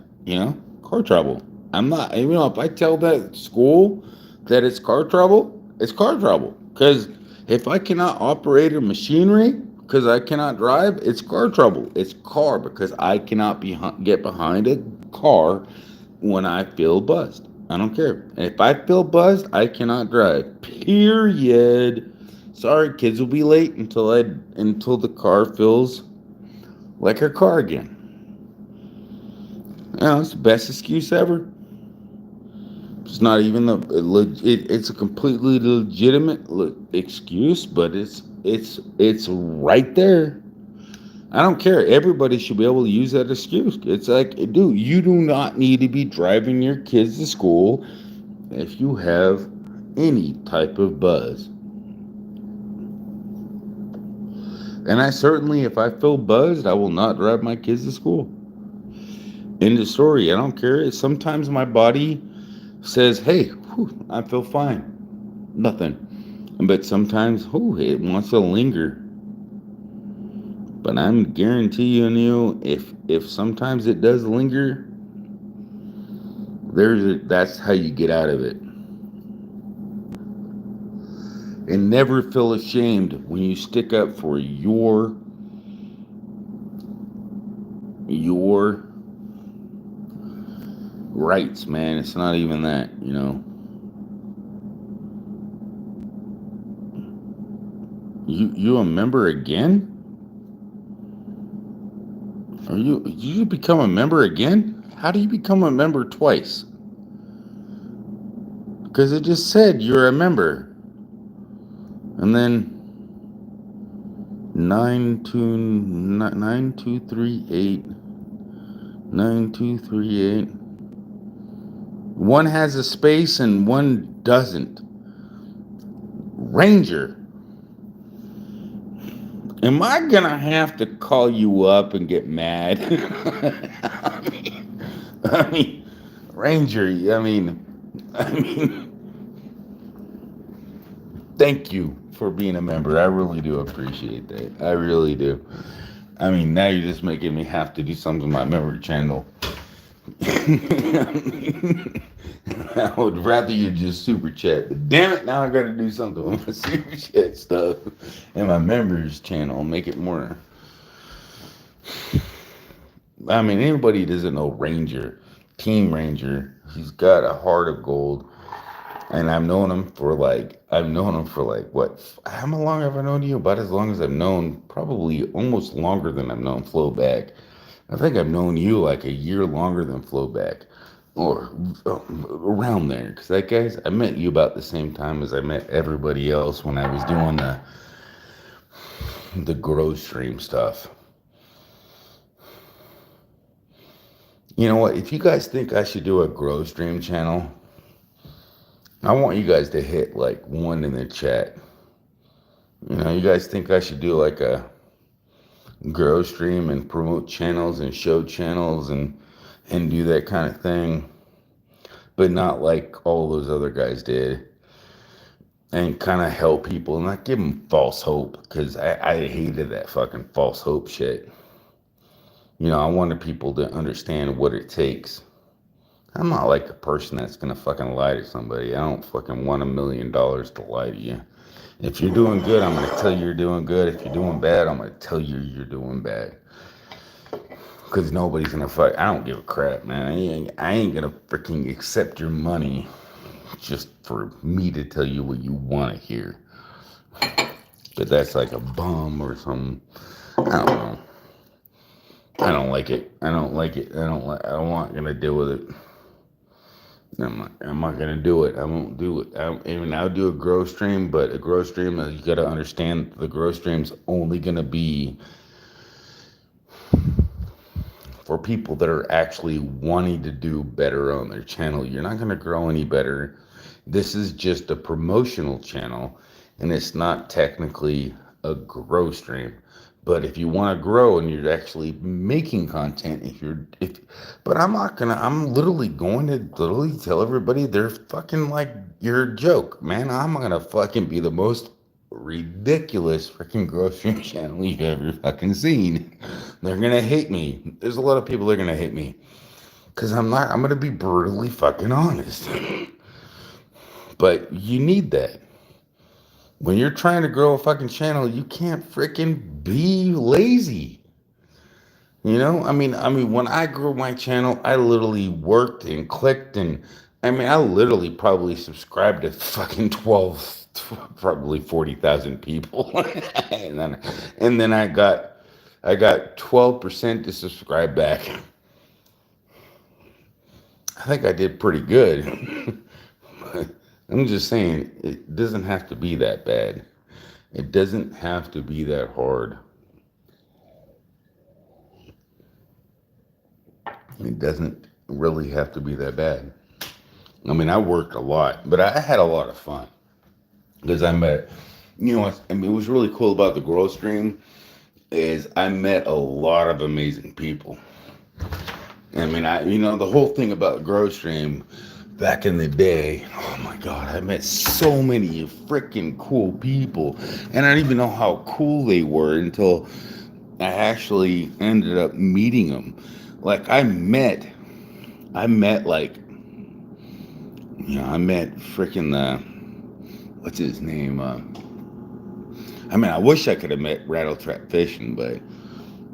Car trouble. I'm not. If I tell that school that it's car trouble. Because if I cannot operate a machinery because I cannot drive, it's car trouble. It's car because I cannot get behind a car when I feel buzzed. I don't care. If I feel buzzed, I cannot drive. Period. Sorry, kids will be late until the car feels like a car again. It's the best excuse ever. It's not even it's a completely legitimate excuse, but it's right there. I don't care. Everybody should be able to use that excuse. It's like, dude, you do not need to be driving your kids to school if you have any type of buzz. And I certainly, if I feel buzzed, I will not drive my kids to school. End of story. I don't care. Sometimes my body says, hey, I feel fine. Nothing. But sometimes, it wants to linger. But I'm guaranteeing you, if sometimes it does linger, that's how you get out of it. And never feel ashamed when you stick up for your rights, man. It's not even that, You a member again? Did you become a member again? How do you become a member twice? Because it just said you're a member. And then 9238. One has a space and one doesn't. Ranger. Am I gonna have to call you up and get mad? I mean, Ranger. I mean, thank you for being a member. I really do appreciate that. I really do. I mean, now you're just making me have to do something with my member channel. I would rather you just super chat. But damn it, now I gotta do something with my super chat stuff and my members channel. Make it more. I mean, anybody who doesn't know Ranger, Team Ranger, he's got a heart of gold. And I've known him for like, what, how long have I known you? About as long as I've known, probably almost longer than I've known Flowback. I think I've known you like a year longer than Flowback, or around there. Because that guys, I met you about the same time as I met everybody else when I was doing the grow stream stuff. You know what? If you guys think I should do a grow stream channel, I want you guys to hit like one in the chat. You know, you guys think I should do like a grow stream and promote channels and show channels and do that kind of thing, but not like all those other guys did, and kind of help people and not give them false hope, because I hated that fucking false hope shit. You know, I wanted people to understand what it takes. I'm not like a person that's gonna fucking lie to somebody. I don't fucking want $1 million to lie to you. If you're doing good, I'm gonna tell you you're doing good. If you're doing bad, I'm gonna tell you you're doing bad. Because nobody's gonna fuck. I don't give a crap, man. I ain't gonna freaking accept your money just for me to tell you what you want to hear. But that's like a bum or something. I don't know. I don't like it. I don't like it. I don't want gonna deal with it. I'm not gonna do it. I won't do it. I'll do a grow stream, but a grow stream, you gotta understand, the grow stream's only gonna be for people that are actually wanting to do better on their channel. You're not gonna grow any better. This is just a promotional channel, and it's not technically a grow stream. But if you want to grow and you're actually making content, but I'm literally going to tell everybody they're fucking like, you're a joke, man. I'm gonna fucking be the most ridiculous freaking grocery channel you've ever fucking seen. They're gonna hate me. There's a lot of people that are gonna hate me, because I'm gonna be brutally fucking honest. But you need that. When you're trying to grow a fucking channel, you can't freaking be lazy. You know, I mean, when I grew my channel, I literally worked and clicked, and I literally probably subscribed to fucking 12, probably 40,000 people, and then I got 12% to subscribe back. I think I did pretty good. I'm just saying, it doesn't have to be that bad. It doesn't have to be that hard. It doesn't really have to be that bad. I mean, I worked a lot, but I had a lot of fun. Because I met, it was really cool about the Grow Stream is I met a lot of amazing people. I mean, the whole thing about Grow Stream back in the day, oh my God, I met so many freaking cool people. And I didn't even know how cool they were until I actually ended up meeting them. Like I met freaking what's his name? I wish I could have met Rattle Trap Fishing,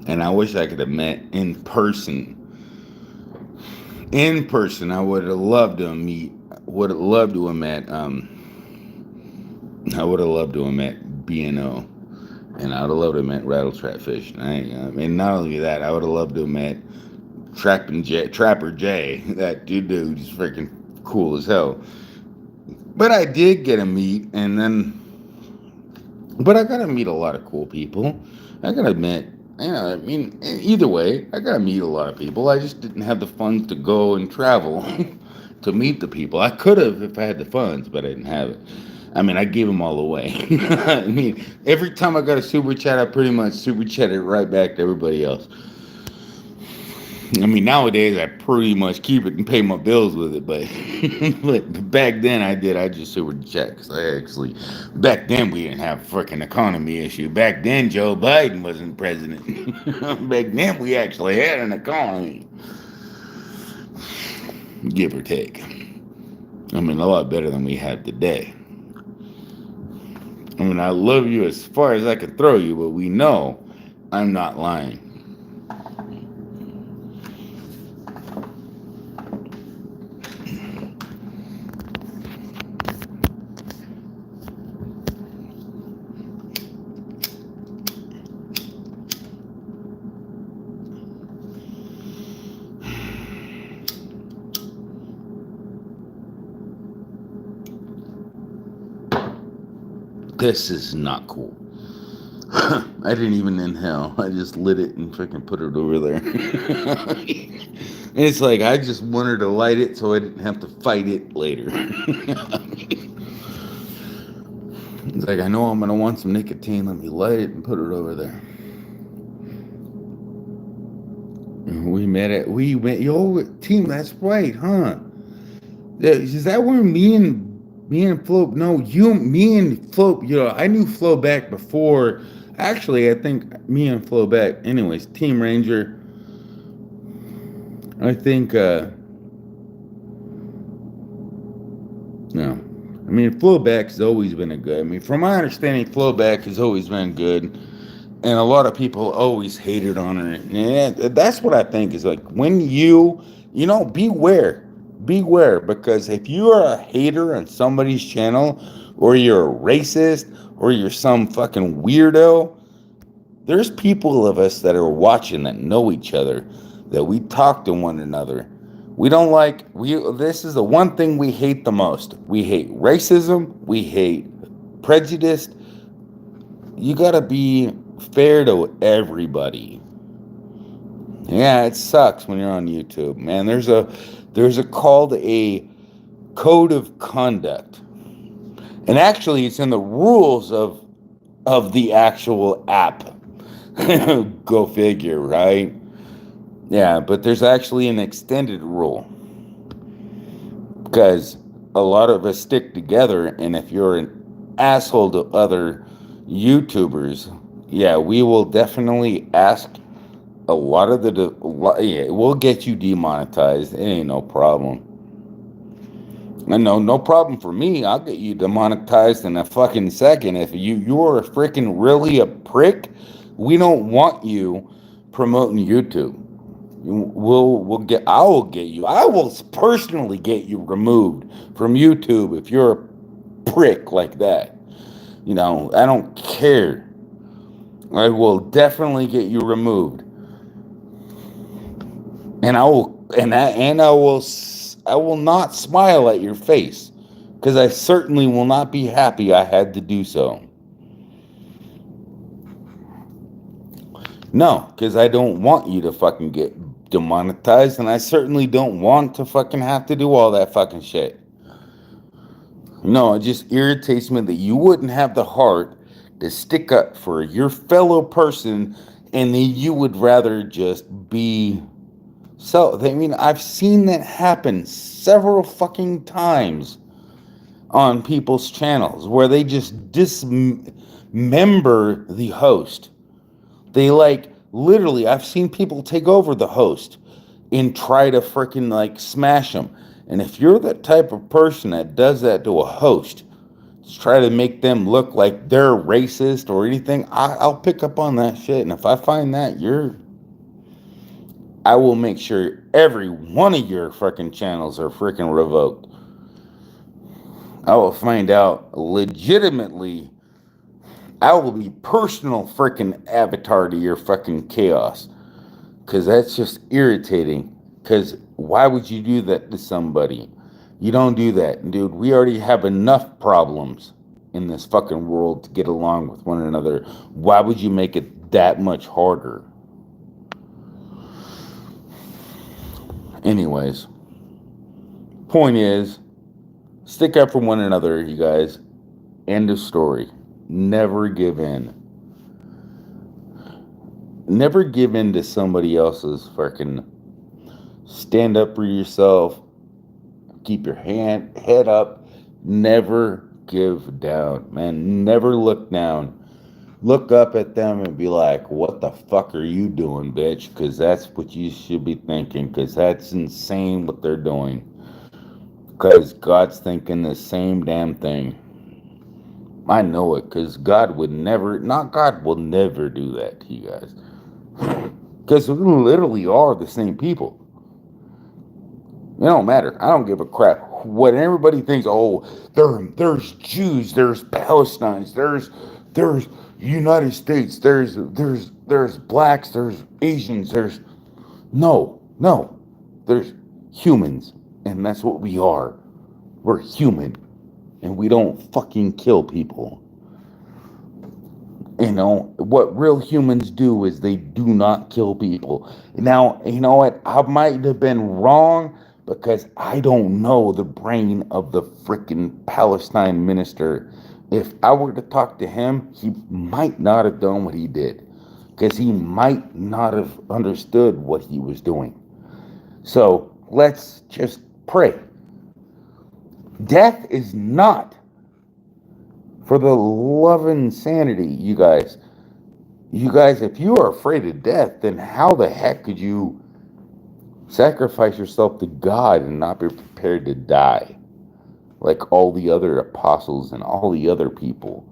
and I wish I could have met in person. In person, I would have loved to meet. Would have loved to have met. I would have loved to have met BNO, and I would have loved to have met Rattle Trap Fishing. And not only that, I would have loved to have met Trapper J. That dude is freaking cool as hell. But I did get to meet, but I got to meet a lot of cool people. I got to meet, either way, I got to meet a lot of people. I just didn't have the funds to go and travel to meet the people. I could have if I had the funds, but I didn't have it. I gave them all away. Every time I got a super chat, I pretty much super chatted right back to everybody else. I mean, nowadays I pretty much keep it and pay my bills with it, but but back then I did. I just super checks. I actually back then we didn't have a freaking economy issue. Back then Joe Biden wasn't president. Back then we actually had an economy, give or take. I mean, a lot better than we have today. I mean, I love you as far as I can throw you, but we know I'm not lying. This is not cool. I didn't even inhale. I just lit it and freaking put it over there. It's like I just wanted to light it so I didn't have to fight it later. It's like I know I'm gonna want some nicotine. Let me light it and put it over there. We met. Yo, team. That's right, huh? Is that where me and Flo? No, me and Flo. You know, I knew Flo back before. Actually, I think me and Flo back. Anyways, Team Ranger. I think. No, I mean Flowback has always been a good. I mean, from my understanding, Flowback has always been good, and a lot of people always hated on her. And that's what I think is like when you know, beware, because if you are a hater on somebody's channel, or you're a racist, or you're some fucking weirdo, there's people of us that are watching that know each other, that we talk to one another. We don't like this is the one thing we hate the most. We hate racism, we hate prejudice. You got to be fair to everybody. Yeah, it sucks when you're on YouTube, man. There's called a code of conduct. And actually it's in the rules of the actual app. Go figure, right? Yeah, but there's actually an extended rule because a lot of us stick together, and if you're an asshole to other YouTubers, yeah, we will definitely ask a lot of yeah, we'll get you demonetized. It ain't no problem. No problem for me. I'll get you demonetized in a fucking second. If you're freaking really a prick, we don't want you promoting YouTube. I will get you. I will personally get you removed from YouTube if you're a prick like that. You know, I don't care. I will definitely get you removed. And I will not smile at your face, because I certainly will not be happy I had to do so. No, because I don't want you to fucking get demonetized, and I certainly don't want to fucking have to do all that fucking shit. No, it just irritates me that you wouldn't have the heart to stick up for your fellow person, and then you would rather just be so. I mean, I've seen that happen several fucking times on people's channels where they just dismember the host. They literally, I've seen people take over the host and try to freaking smash them. And if you're that type of person that does that to a host, to try to make them look like they're racist or anything, I'll pick up on that shit. And if I find that I will make sure every one of your freaking channels are freaking revoked. I will find out legitimately. I will be personal freaking avatar to your fucking chaos. Because that's just irritating. Because why would you do that to somebody? You don't do that. Dude, we already have enough problems in this fucking world to get along with one another. Why would you make it that much harder? Anyways, point is, stick up for one another, you guys. End of story. Never give in. Never give in to somebody else's freaking Stand up for yourself. Keep your head up. Never give down, man. Never look down. Look up at them and be like, what the fuck are you doing, bitch? Because that's what you should be thinking, because that's insane what they're doing. Because God's thinking the same damn thing. I know it, because God would never, not God will never do that to you guys. Because we literally are the same people. It don't matter. I don't give a crap what everybody thinks. Oh, there's Jews, there's Palestinians, there's United States, there's blacks, there's Asians, there's no, there's humans, and that's what we are. We're human, and we don't fucking kill people. You know, what real humans do is they do not kill people. Now, you know what? I might have been wrong because I don't know the brain of the freaking Palestine minister. If I were to talk to him, he might not have done what he did because he might not have understood what he was doing. So let's just pray. Death is not, for the love and insanity, you guys, if you are afraid of death, then how the heck could you sacrifice yourself to God and not be prepared to die like all the other apostles and all the other people?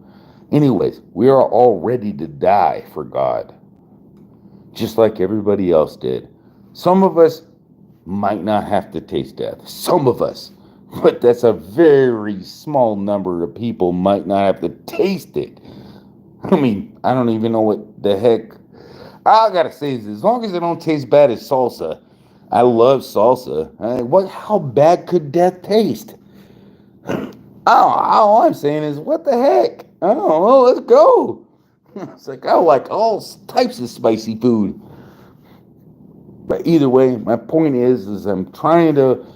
Anyways, we are all ready to die for God, just like everybody else did. Some of us might not have to taste death. Some of us. But that's a very small number of people might not have to taste it. I mean, I don't even know what the heck. All I gotta say is, as long as it don't taste bad as salsa, I love salsa. How bad could death taste? All I'm saying is, what the heck? I don't know. Let's go. It's like I like all types of spicy food. But either way, my point is I'm trying to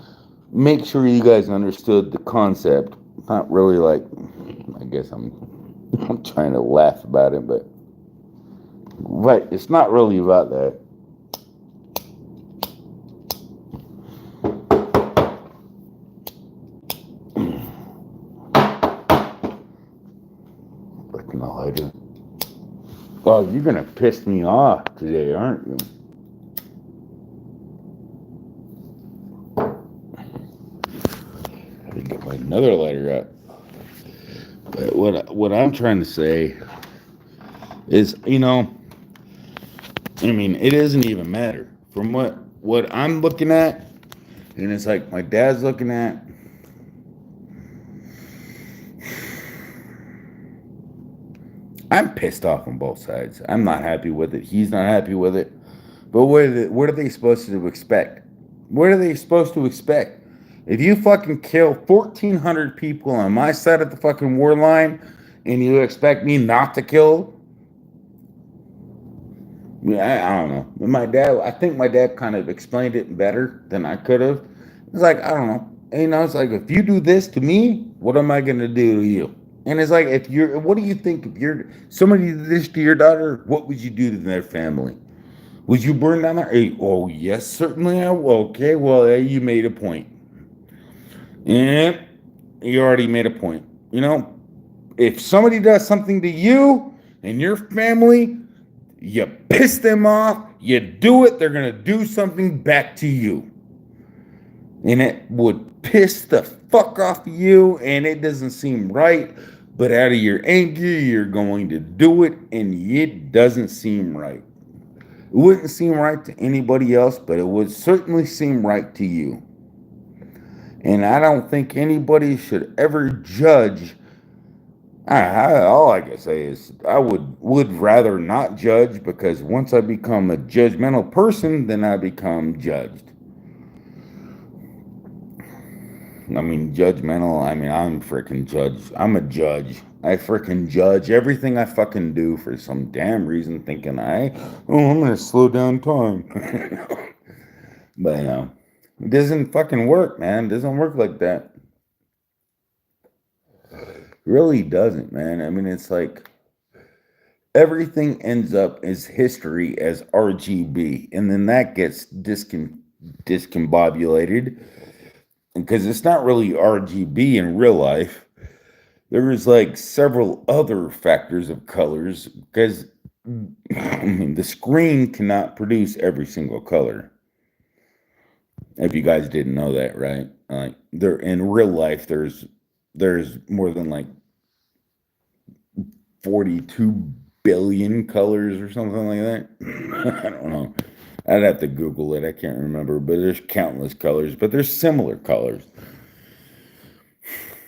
make sure you guys understood the concept. Not really like, I guess I'm trying to laugh about it, but it's not really about that. Fucking lighter. Oh, you're gonna piss me off today, aren't you? I get my another lighter up. But what I'm trying to say is, I mean, it doesn't even matter. From what I'm looking at, and it's like my dad's looking at, I'm pissed off on both sides. I'm not happy with it. He's not happy with it. But what are they supposed to expect? What are they supposed to expect? If you fucking kill 1,400 people on my side of the fucking war line, and you expect me not to kill? I don't know. I think my dad kind of explained it better than I could have. It's like, I don't know. It's like, if you do this to me, what am I going to do to you? And it's like, what do you think if somebody did this to your daughter, what would you do to their family? Would you burn down their? Oh, yes, certainly I will. Okay, well, you made a point. And you already made a point. If somebody does something to you and your family, you piss them off, you do it, they're going to do something back to you. And it would piss the fuck off you, and it doesn't seem right. But out of your anger, you're going to do it, and it doesn't seem right. It wouldn't seem right to anybody else, but it would certainly seem right to you. And I don't think anybody should ever judge. All I can say is I would rather not judge, because once I become a judgmental person, then I become judged. I mean, judgmental, I'm freaking judge. I'm a judge. I freaking judge everything I fucking do for some damn reason, thinking I'm going to slow down time. But, it doesn't fucking work, man. It doesn't work like that. It really doesn't, man. I mean, it's like everything ends up as history as RGB, and then that gets discombobulated because it's not really RGB in real life. There's like several other factors of colors because I mean the screen cannot produce every single color. If you guys didn't know that, right? Like there in real life, there's more than like 42 billion colors or something like that. I don't know. I'd have to Google it. I can't remember, but there's countless colors, but there's similar colors.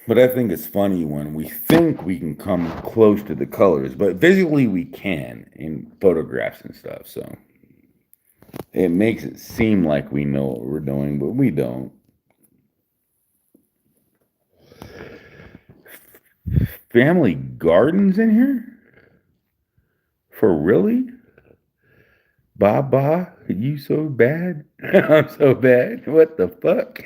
But I think it's funny when we think we can come close to the colors, but visually we can in photographs and stuff. So it makes it seem like we know what we're doing, but we don't. Family gardens in here? For really? Baba, you so bad? I'm so bad. What the fuck?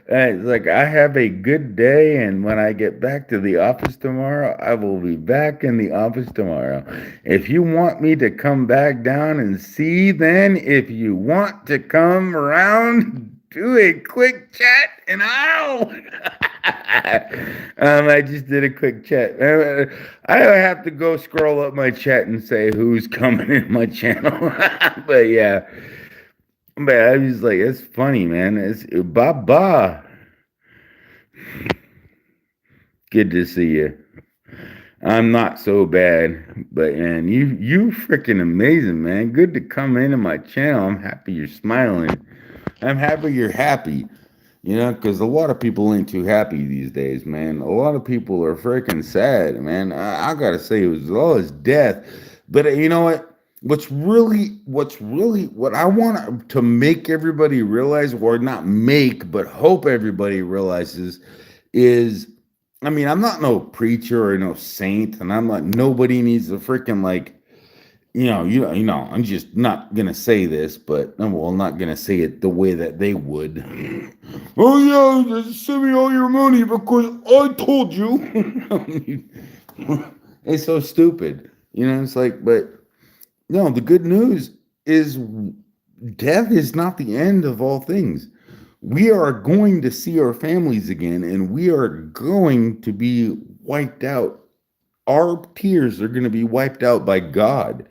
It's like I have a good day, and when I get back to the office tomorrow, I will be back in the office tomorrow. If you want me to come back down and see, then if you want to come around, do a quick chat, and I'll. I just did a quick chat. I have to go scroll up my chat and say who's coming in my channel. But yeah, but I was like, it's funny, man. It's Baba. Good to see you. I'm not so bad, but man, you freaking amazing, man. Good to come into my channel. I'm happy you're smiling. I'm happy you're happy. You know, because a lot of people ain't too happy these days, man. A lot of people are freaking sad, man. I gotta say, it was all his death. But you know what? What I want to make everybody realize, or not make, but hope everybody realizes, is, I mean, I'm not no preacher or no saint, and I'm like, nobody needs to freaking like I'm just not gonna say this, but I'm not gonna say it the way that they would. Oh yeah, just send me all your money because I told you. It's so stupid, It's like, but no, the good news is death is not the end of all things. We are going to see our families again, and we are going to be wiped out. Our tears are going to be wiped out by God.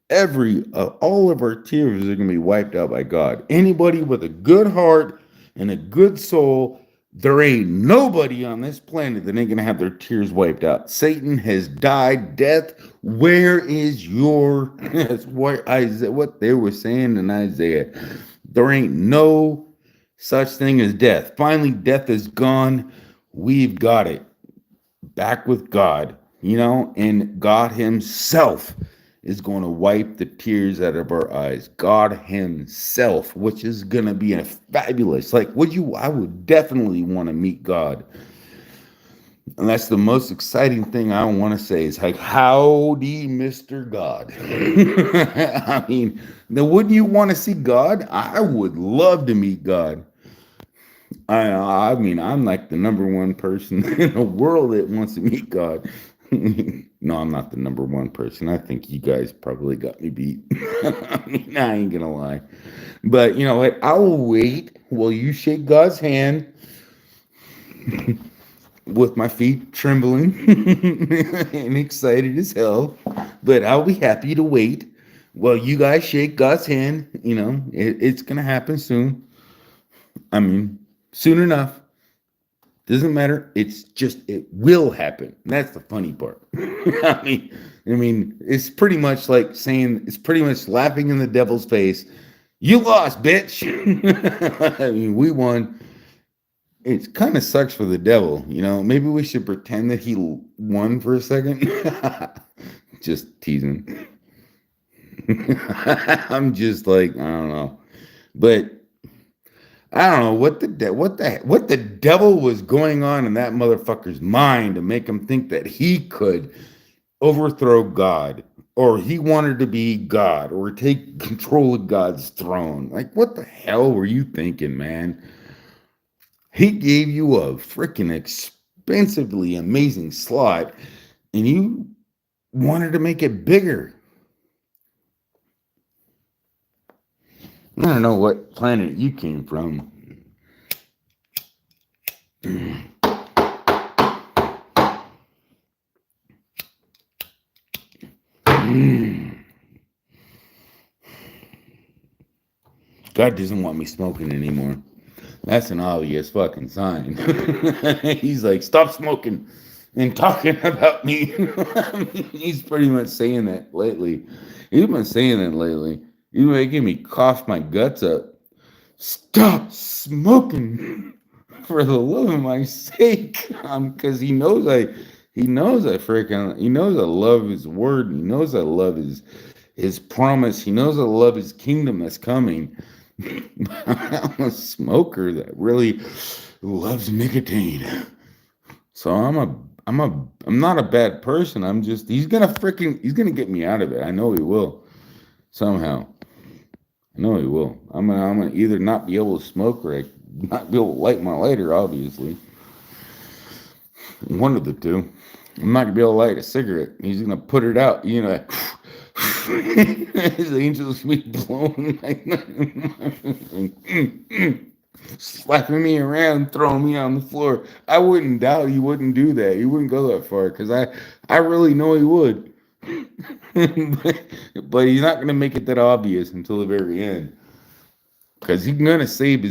All of our tears are going to be wiped out by God. Anybody with a good heart and a good soul, there ain't nobody on this planet that ain't going to have their tears wiped out. Satan has died. Death, where is your, that's what they were saying in Isaiah. There ain't no such thing as death. Finally, death is gone. We've got it back with God, and God himself is going to wipe the tears out of our eyes. God himself, which is going to be a fabulous. Like, I would definitely want to meet God. And that's the most exciting thing I want to say is like, howdy, Mr. God. I mean, now wouldn't you want to see God? I would love to meet God. I mean, I'm like the number one person in the world that wants to meet God. No, I'm not the number one person. I think you guys probably got me beat. I mean, I ain't gonna lie. But you know what? I will wait while you shake God's hand with my feet trembling and excited as hell. But I'll be happy to wait while you guys shake God's hand. It's gonna happen soon. I mean, soon enough. Doesn't matter. It will happen. That's the funny part. I mean, it's pretty much like saying, it's pretty much laughing in the devil's face. You lost, bitch. I mean, we won. It kind of sucks for the devil, Maybe we should pretend that he won for a second. Just teasing. I'm just like, I don't know. But I don't know what the devil was going on in that motherfucker's mind to make him think that he could overthrow God, or he wanted to be God, or take control of God's throne. Like, what the hell were you thinking, man? He gave you a freaking expensively amazing slot, and you wanted to make it bigger. I don't know what planet you came from. God doesn't want me smoking anymore. That's an obvious fucking sign. He's like, stop smoking and talking about me. He's pretty much saying that lately. He's been saying that lately. He's making me cough my guts up. Stop smoking for the love of my sake. Because he knows I love his word. He knows I love his promise. He knows I love his kingdom that's coming. I'm a smoker that really loves nicotine. So I'm not a bad person. He's gonna get me out of it. I know he will somehow. I know he will. I'm gonna either not be able to smoke or not be able to light my lighter, obviously. One of the two. I'm not gonna be able to light a cigarette. He's gonna put it out, his angels be blowing like slapping me around, throwing me on the floor. I wouldn't doubt he wouldn't do that. He wouldn't go that far because I really know he would. but he's not gonna make it that obvious until the very end. Because he's gonna save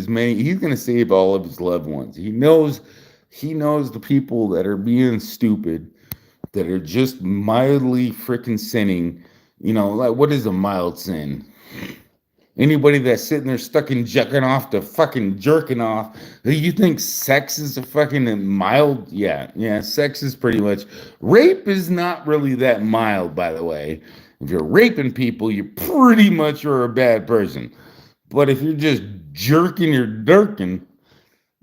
all of his loved ones. He knows the people that are being stupid, that are just mildly freaking sinning. Like what is a mild sin? Anybody that's sitting there stuck in jacking off to fucking jerking off, you think sex is a fucking mild? Yeah, sex is pretty much. Rape is not really that mild, by the way. If you're raping people, you pretty much are a bad person. But if you're just jerking your dirking,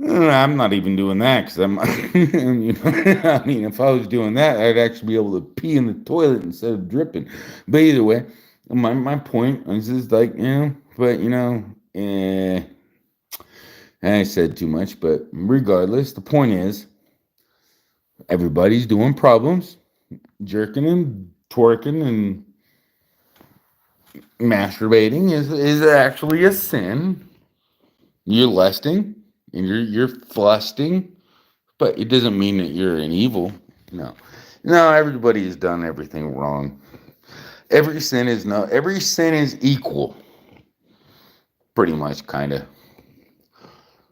I'm not even doing that because I mean, if I was doing that, I'd actually be able to pee in the toilet instead of dripping. But either way, my point is just like, but I said too much, but regardless, the point is everybody's doing problems, jerking and twerking and masturbating is actually a sin. You're lusting and you're flusting, but it doesn't mean that you're an evil. No, everybody has done everything wrong. Every sin is equal, pretty much, kind of.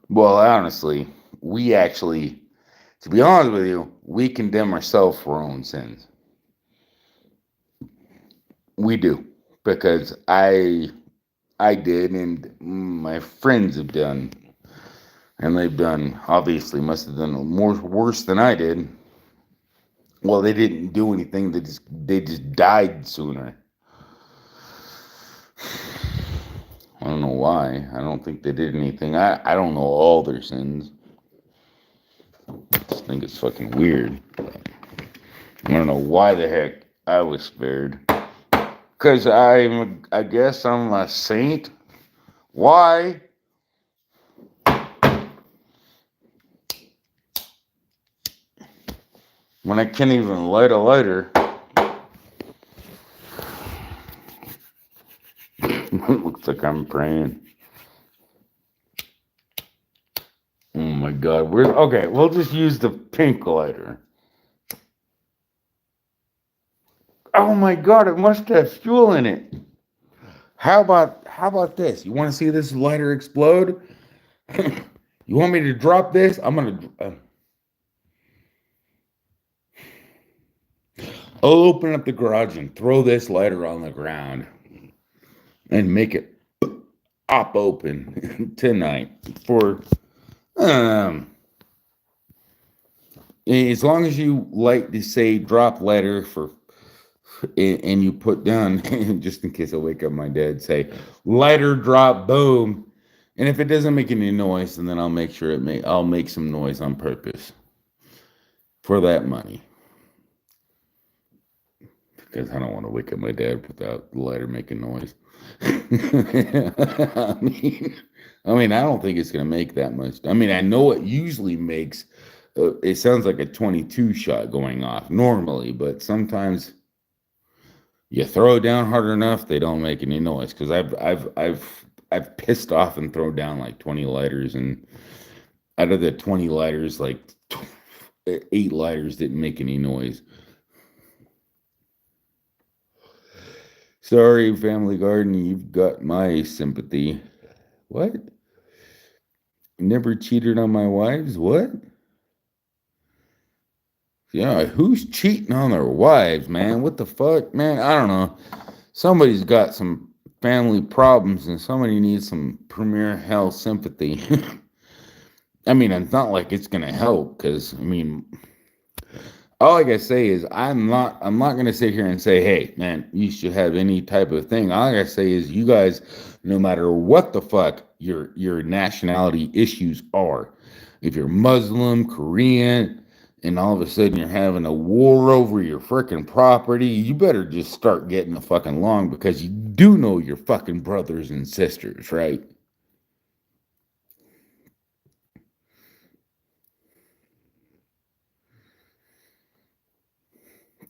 Well, honestly, to be honest with you, we condemn ourselves for our own sins. We do, because I did, and my friends have done, and they've done, obviously, must have done more worse than I did. Well, they didn't do anything. They just died sooner. I don't know why. I don't think they did anything. I don't know all their sins. I just think it's fucking weird. I don't know why the heck I was spared. Because I guess I'm a saint. Why? When I can't even light a lighter. Looks like I'm praying. Oh my God. Okay, we'll just use the pink lighter. Oh my God, it must have fuel in it. How about this? You want to see this lighter explode? You want me to drop this? I'll open up the garage and throw this lighter on the ground and make it pop open tonight for as long as you like to say drop lighter for and you put down just in case I wake up my dad, say lighter drop boom, and if it doesn't make any noise, then I'll make sure I'll make some noise on purpose for that money. Because I don't want to wake up my dad without the lighter making noise. I mean, I don't think it's going to make that much. I mean, I know it usually makes, it sounds like a 22 shot going off normally, but sometimes you throw it down hard enough, they don't make any noise. Because I've I've pissed off and thrown down like 20 lighters, and out of the 20 lighters, like 8 lighters didn't make any noise. Sorry, Family Garden, you've got my sympathy. What? Never cheated on my wives? What? Yeah, who's cheating on their wives, man? What the fuck, man? I don't know. Somebody's got some family problems and somebody needs some premier hell sympathy. I mean, it's not like it's gonna help because I mean, all I gotta say is I'm not gonna sit here and say, hey, man, you should have any type of thing. All I gotta say is you guys, no matter what the fuck your nationality issues are, if you're Muslim, Korean, and all of a sudden you're having a war over your freaking property, you better just start getting the fucking along because you do know your fucking brothers and sisters, right?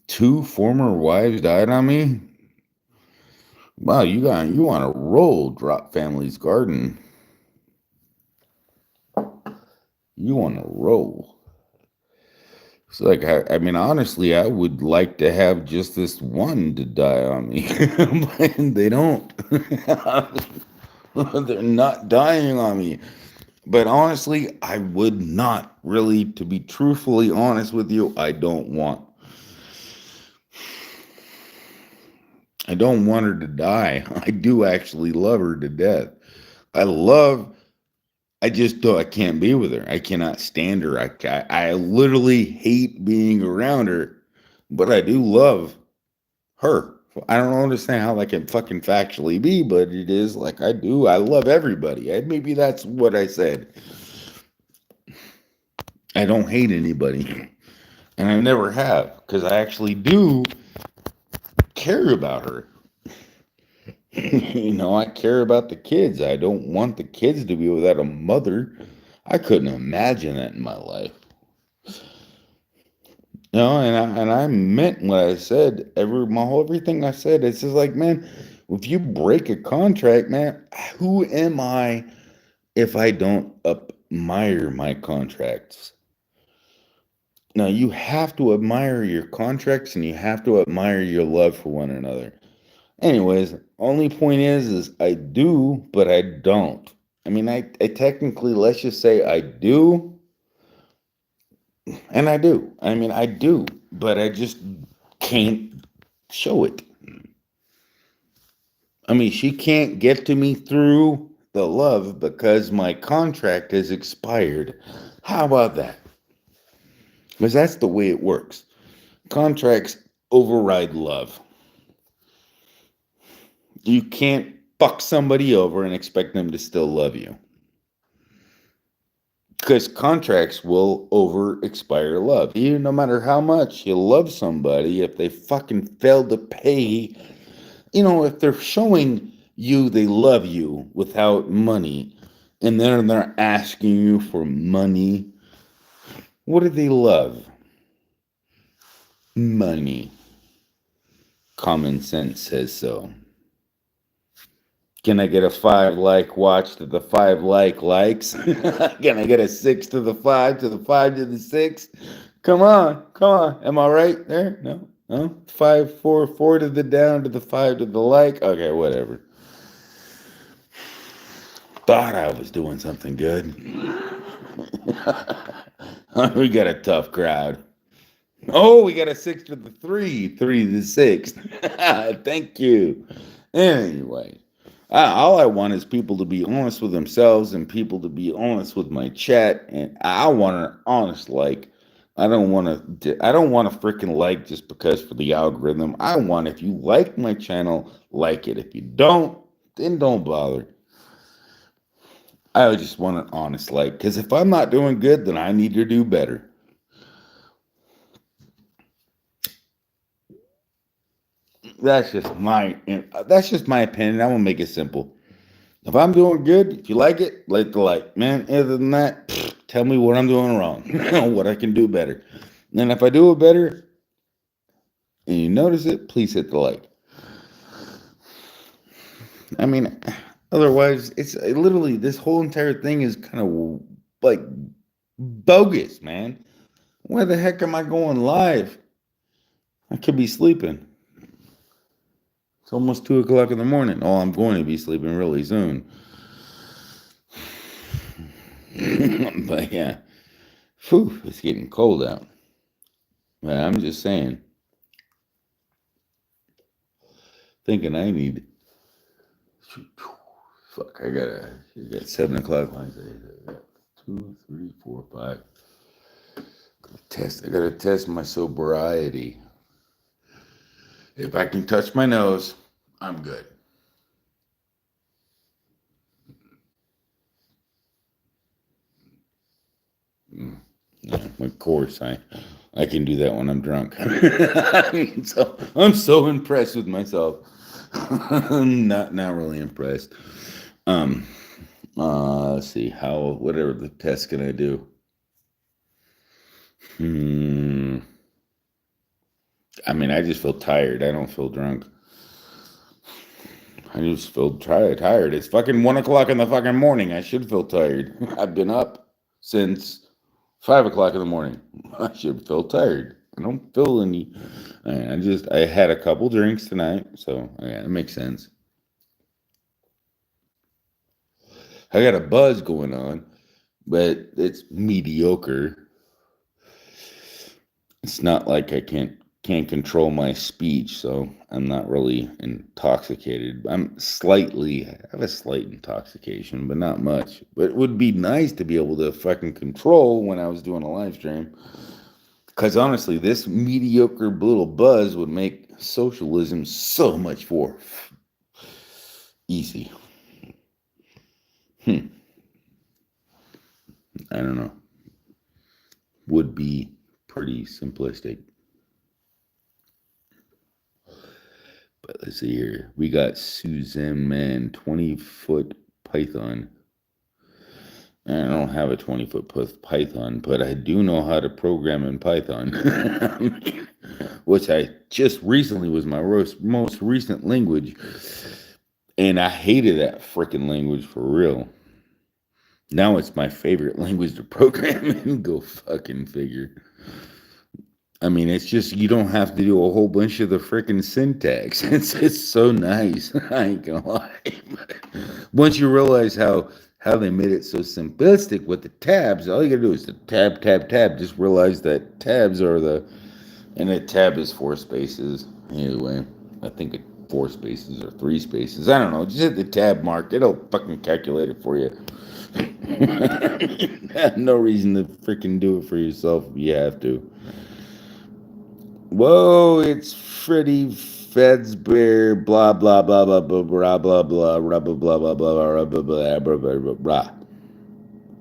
Two former wives died on me. Wow, you want to roll, Drop Family's Garden. You want to roll. It's like I mean, honestly, I would like to have just this one to die on me, but they don't. They're not dying on me. But honestly, I would not really, to be truthfully honest with you, I don't want her to die. I do actually love her to death. I love I just don't. I can't be with her. I cannot stand her. I literally hate being around her, but I do love her. I don't understand how that can fucking factually be, but it is like I do. I love everybody. And maybe that's what I said. I don't hate anybody, and I never have because I actually do care about her. I care about the kids. I don't want the kids to be without a mother. I couldn't imagine that in my life. And I meant what I said. Everything I said. It's just like, man, if you break a contract, man, who am I if I don't admire my contracts? Now you have to admire your contracts and you have to admire your love for one another. Anyways, only point is I do, but I don't. I mean, I technically, let's just say I do, and I do. I mean, I do, but I just can't show it. I mean, she can't get to me through the love because my contract has expired. How about that? Because that's the way it works. Contracts override love. You can't fuck somebody over and expect them to still love you. Because contracts will over expire love. You, no matter how much you love somebody, if they fucking fail to pay, if they're showing you they love you without money, and then they're asking you for money, what do they love? Money. Common sense says so. Can I get a 5 like watch to the 5 likes? Can I get a 6 to the 5 to the 5 to the 6? Come on. Am I right there? No, no. 5, 4, 4 to the down to the 5 to the like. Okay, whatever. Thought I was doing something good. We got a tough crowd. Oh, we got a 6 to the 3, 3 to the 6. Thank you. Anyway. All I want is people to be honest with themselves and people to be honest with my chat. And I want an honest like. I don't want to. I don't want to freaking like just because for the algorithm. I want if you like my channel, like it. If you don't, then don't bother. I just want an honest like because if I'm not doing good, then I need to do better. That's just my opinion. I'm gonna make it simple. If I'm doing good, if you like it, like the like. Man, other than that, tell me what I'm doing wrong, what I can do better. And if I do it better and you notice it, please hit the like. I mean, Otherwise, it's literally this whole entire thing is kind of like bogus, man. Why the heck am I going live? I could be sleeping. It's almost 2 o'clock in the morning. Oh, I'm going to be sleeping really soon. But yeah, whew, it's getting cold out. But I'm just saying, thinking I need. Fuck, I got 7 o'clock. I got 2, 3, 4, 5. I gotta test my sobriety. If I can touch my nose, I'm good. Yeah, of course, I can do that when I'm drunk. I mean, so I'm so impressed with myself. I'm not really impressed. Um, let's see whatever the test can I do? I mean, I just feel tired. I don't feel drunk. I just feel tired. It's fucking 1 o'clock in the fucking morning. I should feel tired. I've been up since 5 o'clock in the morning. I should feel tired. I don't feel any. I had a couple drinks tonight, so yeah, it makes sense. I got a buzz going on, but it's mediocre. It's not like I can't control my speech, so I'm not really intoxicated. I have a slight intoxication, but not much. But it would be nice to be able to fucking control when I was doing a live stream. Because honestly, this mediocre little buzz would make socialism so much more easy. I don't know. Would be pretty simplistic. But let's see here. We got Suzanne Man, 20-foot python. I don't have a 20-foot python, but I do know how to program in Python, which I just recently was my most recent language. And I hated that freaking language for real. Now it's my favorite language to program in. Go fucking figure. I mean, it's just you don't have to do a whole bunch of the freaking syntax. It's so nice. I ain't gonna lie. Once you realize how they made it so simplistic with the tabs, all you gotta do is the tab, tab, tab. Just realize that tabs are and a tab is 4 spaces. Anyway, I think 4 spaces or 3 spaces. I don't know. Just hit the tab mark. It'll fucking calculate it for you. No reason to freaking do it for yourself if you have to. Whoa, it's Freddy Fazbear, blah blah blah blah blah blah blah blah blah blah blah blah blah blah blah blah.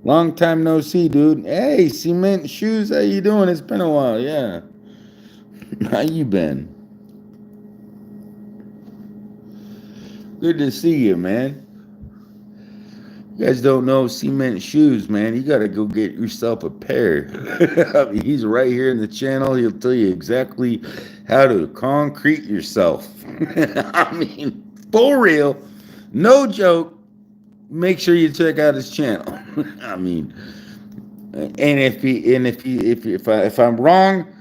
Long time no see, dude. Hey, Cement Shoes, how you doing? It's been a while, yeah. How you been? Good to see you, man. You guys don't know Cement Shoes, man. You got to go get yourself a pair. I mean, he's right here in the channel. He'll tell you exactly how to concrete yourself. I mean, for real, no joke. Make sure you check out his channel. I mean, and if I'm wrong,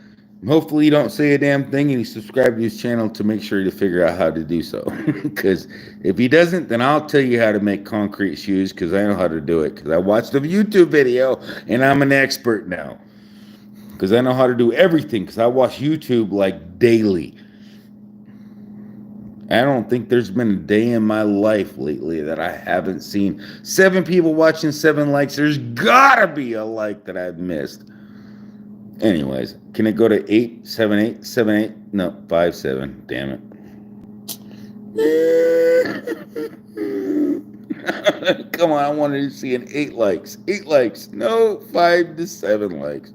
hopefully you don't say a damn thing and you subscribe to his channel to make sure to figure out how to do so. Because if he doesn't, then I'll tell you how to make concrete shoes because I know how to do it. Because I watched a YouTube video and I'm an expert now. Because I know how to do everything because I watch YouTube like daily. I don't think there's been a day in my life lately that I haven't seen 7 people watching, 7 likes. There's gotta be a like that I've missed. Anyways, can it go to 8, 7, 8, 7, 8? No, 5, 7. Damn it. Come on, I wanted to see an 8 likes. 8 likes. No, 5 to 7 likes.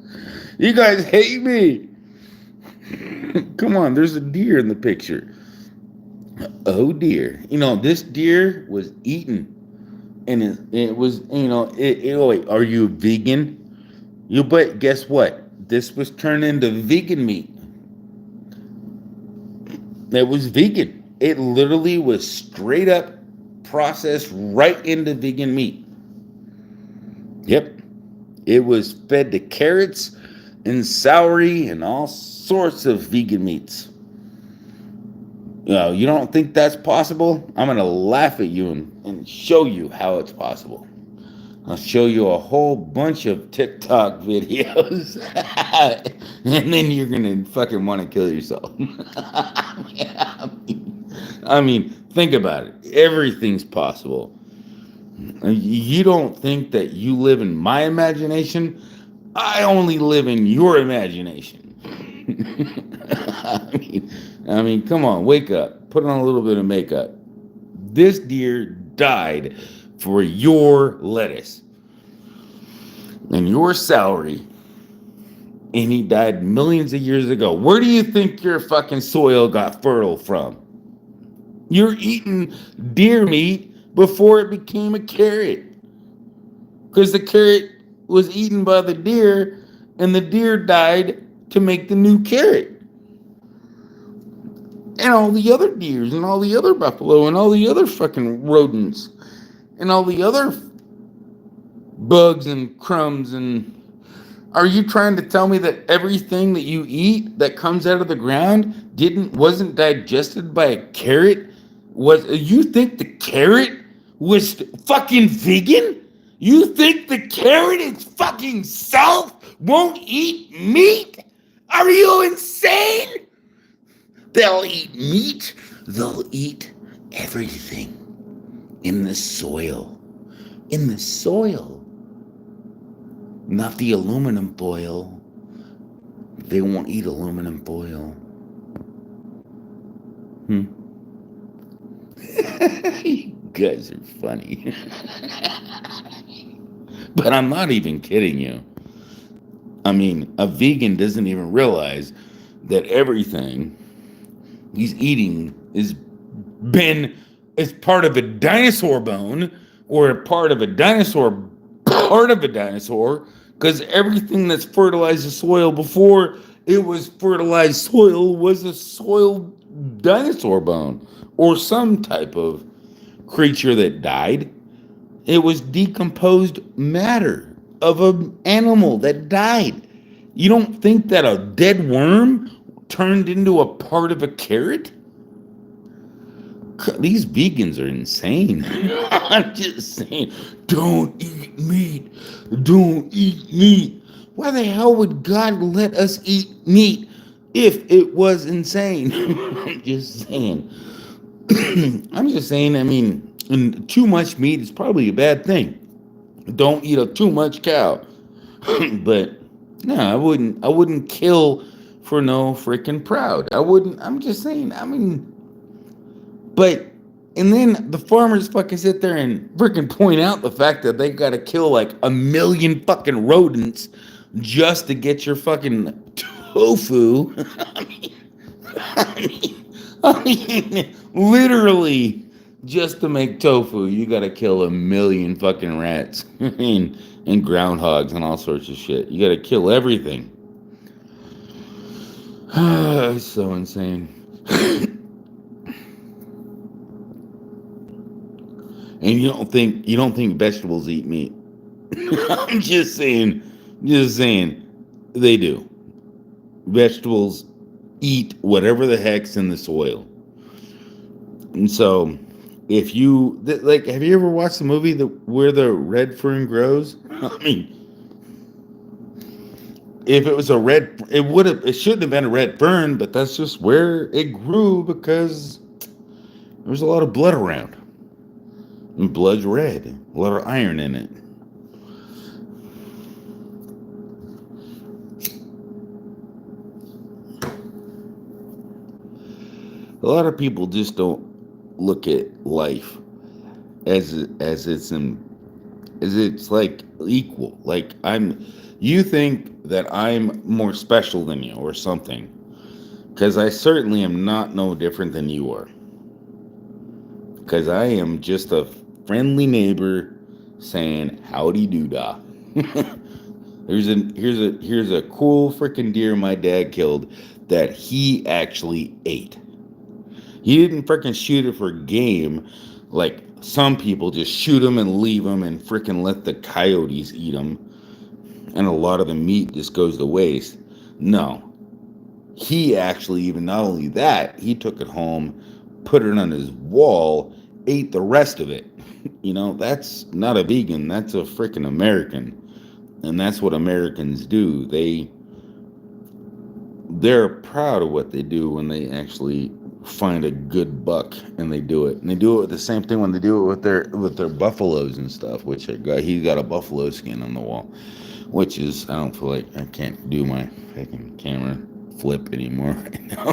You guys hate me. Come on, there's a deer in the picture. Oh dear. You know, this deer was eaten. And it was, wait, are you vegan? But guess what? This was turned into vegan meat. It was vegan. It literally was straight up processed right into vegan meat. Yep. It was fed to carrots and celery and all sorts of vegan meats. You don't think that's possible? I'm going to laugh at you and show you how it's possible. I'll show you a whole bunch of TikTok videos. And then you're going to fucking want to kill yourself. I mean, think about it. Everything's possible. You don't think that you live in my imagination? I only live in your imagination. I mean, come on, wake up. Put on a little bit of makeup. This deer died for your lettuce and your celery, and he died millions of years ago. Where do you think your fucking soil got fertile from? You're eating deer meat before it became a carrot, because the carrot was eaten by the deer, and the deer died to make the new carrot. And all the other deers, and all the other buffalo, and all the other fucking rodents, and all the other bugs and crumbs. And are you trying to tell me that everything that you eat that comes out of the ground wasn't digested by a carrot? You think the carrot was fucking vegan? You think the carrot its fucking self won't eat meat? Are you insane? They'll eat meat. They'll eat everything in the soil. In the soil. Not the aluminum foil. They won't eat aluminum foil. You guys are funny. But I'm not even kidding you. I mean, a vegan doesn't even realize that everything he's eating is part of a dinosaur bone, or a part of a dinosaur, because everything that's fertilized the soil before it was fertilized soil was a soil dinosaur bone, or some type of creature that died. It was decomposed matter of an animal that died. You don't think that a dead worm turned into a part of a carrot? These vegans are insane. I'm just saying, don't eat meat. Don't eat meat. Why the hell would God let us eat meat if it was insane? I'm just saying. I mean, and too much meat is probably a bad thing. Don't eat too much cow. But no, I wouldn't kill for no freaking proud. I'm just saying, but, and then the farmers fucking sit there and freaking point out the fact that they gotta kill like 1 million fucking rodents just to get your fucking tofu. I mean, literally, just to make tofu, you gotta kill 1 million fucking rats and groundhogs and all sorts of shit. You gotta kill everything. It's so insane. And you don't think vegetables eat meat? I'm just saying, they do. Vegetables eat whatever the heck's in the soil. And so, if you have you ever watched the movie where the red fern grows? I mean, if it was it shouldn't have been a red fern, but that's just where it grew because there was a lot of blood around. And blood's red. A lot of iron in it. A lot of people just don't look at life as it's like equal. Like you think that I'm more special than you or something. Because I certainly am not no different than you are. Because I am just a friendly neighbor saying howdy doo-dah. Here's a cool freaking deer my dad killed that he actually ate. He didn't freaking shoot it for game like Some people just shoot them and leave them and freaking let the coyotes eat them, and a lot of the meat just goes to waste. No, he actually, even not only that, he took it home, put it on his wall, ate the rest of it. That's not a vegan, that's a freaking American. And that's what Americans do. They're proud of what they do when they actually find a good buck and they do it. And they do it with the same thing when they do it with their buffaloes and stuff, which he's got a buffalo skin on the wall, which is, I don't feel like I can't do my fucking camera flip anymore right now.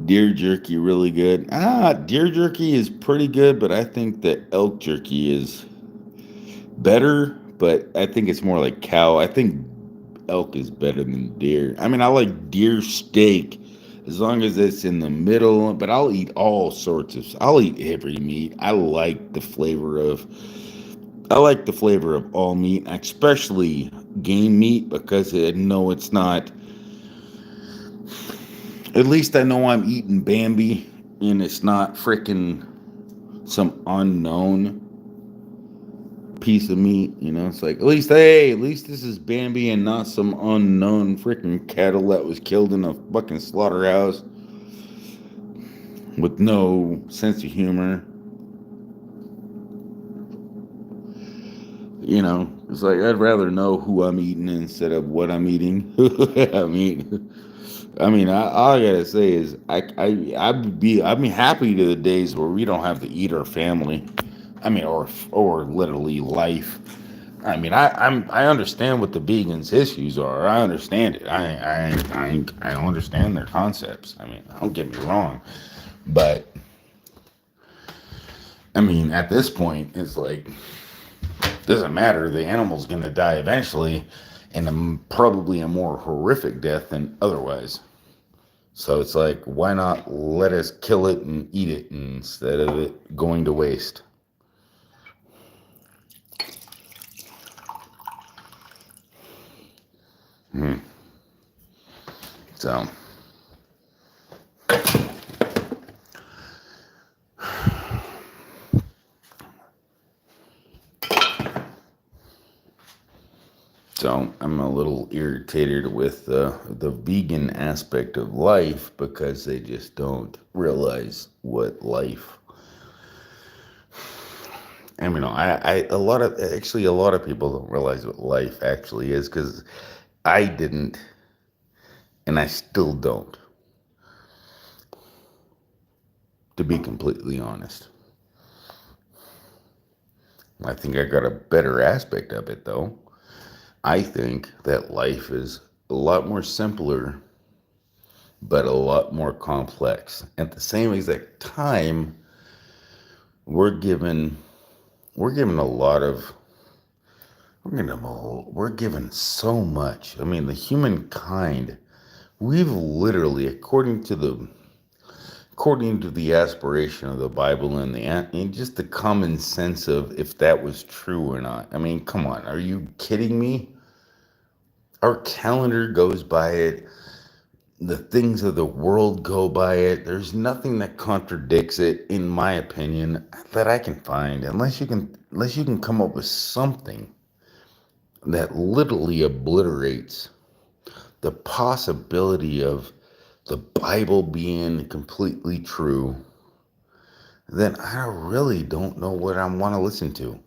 Deer jerky really good. Deer jerky is pretty good, but I think that elk jerky is better, but I think it's more like cow. I think elk is better than deer. I mean, I like deer steak as long as it's in the middle, but I'll eat I'll eat every meat. I like the flavor of all meat, especially game meat, because I know it's not, at least I know I'm eating Bambi and it's not freaking some unknown piece of meat. It's like, at least this is Bambi and not some unknown freaking cattle that was killed in a fucking slaughterhouse with no sense of humor. It's like, I'd rather know who I'm eating instead of what I'm eating. All I gotta say is, I'd be happy to the days where we don't have to eat our family. Or literally life. I understand what the vegans' issues are. I understand it. I understand their concepts. Don't get me wrong, but at this point, it's like, doesn't matter. The animal's gonna die eventually, and probably a more horrific death than otherwise. So it's like, why not let us kill it and eat it instead of it going to waste? So, I'm a little irritated with the vegan aspect of life, because they just don't realize what life. A lot of people don't realize what life actually is, because I didn't, and I still don't, to be completely honest. I think I got a better aspect of it, though. I think that life is a lot more simpler, but a lot more complex. At the same exact time, we're given a lot of we're given so much. The humankind, we've literally, according to the aspiration of the Bible and just the common sense of if that was true or not. Come on, are you kidding me? Our calendar goes by it. The things of the world go by it. There's nothing that contradicts it, in my opinion, that I can find, unless you can come up with something that literally obliterates the possibility of the Bible being completely true. Then I really don't know what I want to listen to.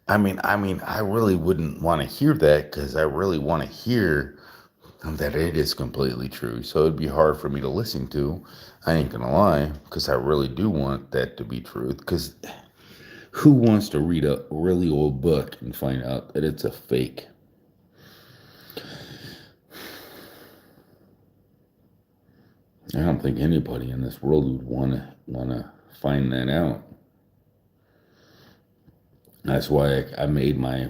I really wouldn't want to hear that, because I really want to hear that it is completely true. So it'd be hard for me to listen to. I ain't gonna lie, because I really do want that to be true. Because who wants to read a really old book and find out that it's a fake? I don't think anybody in this world would wanna find that out. That's why I made my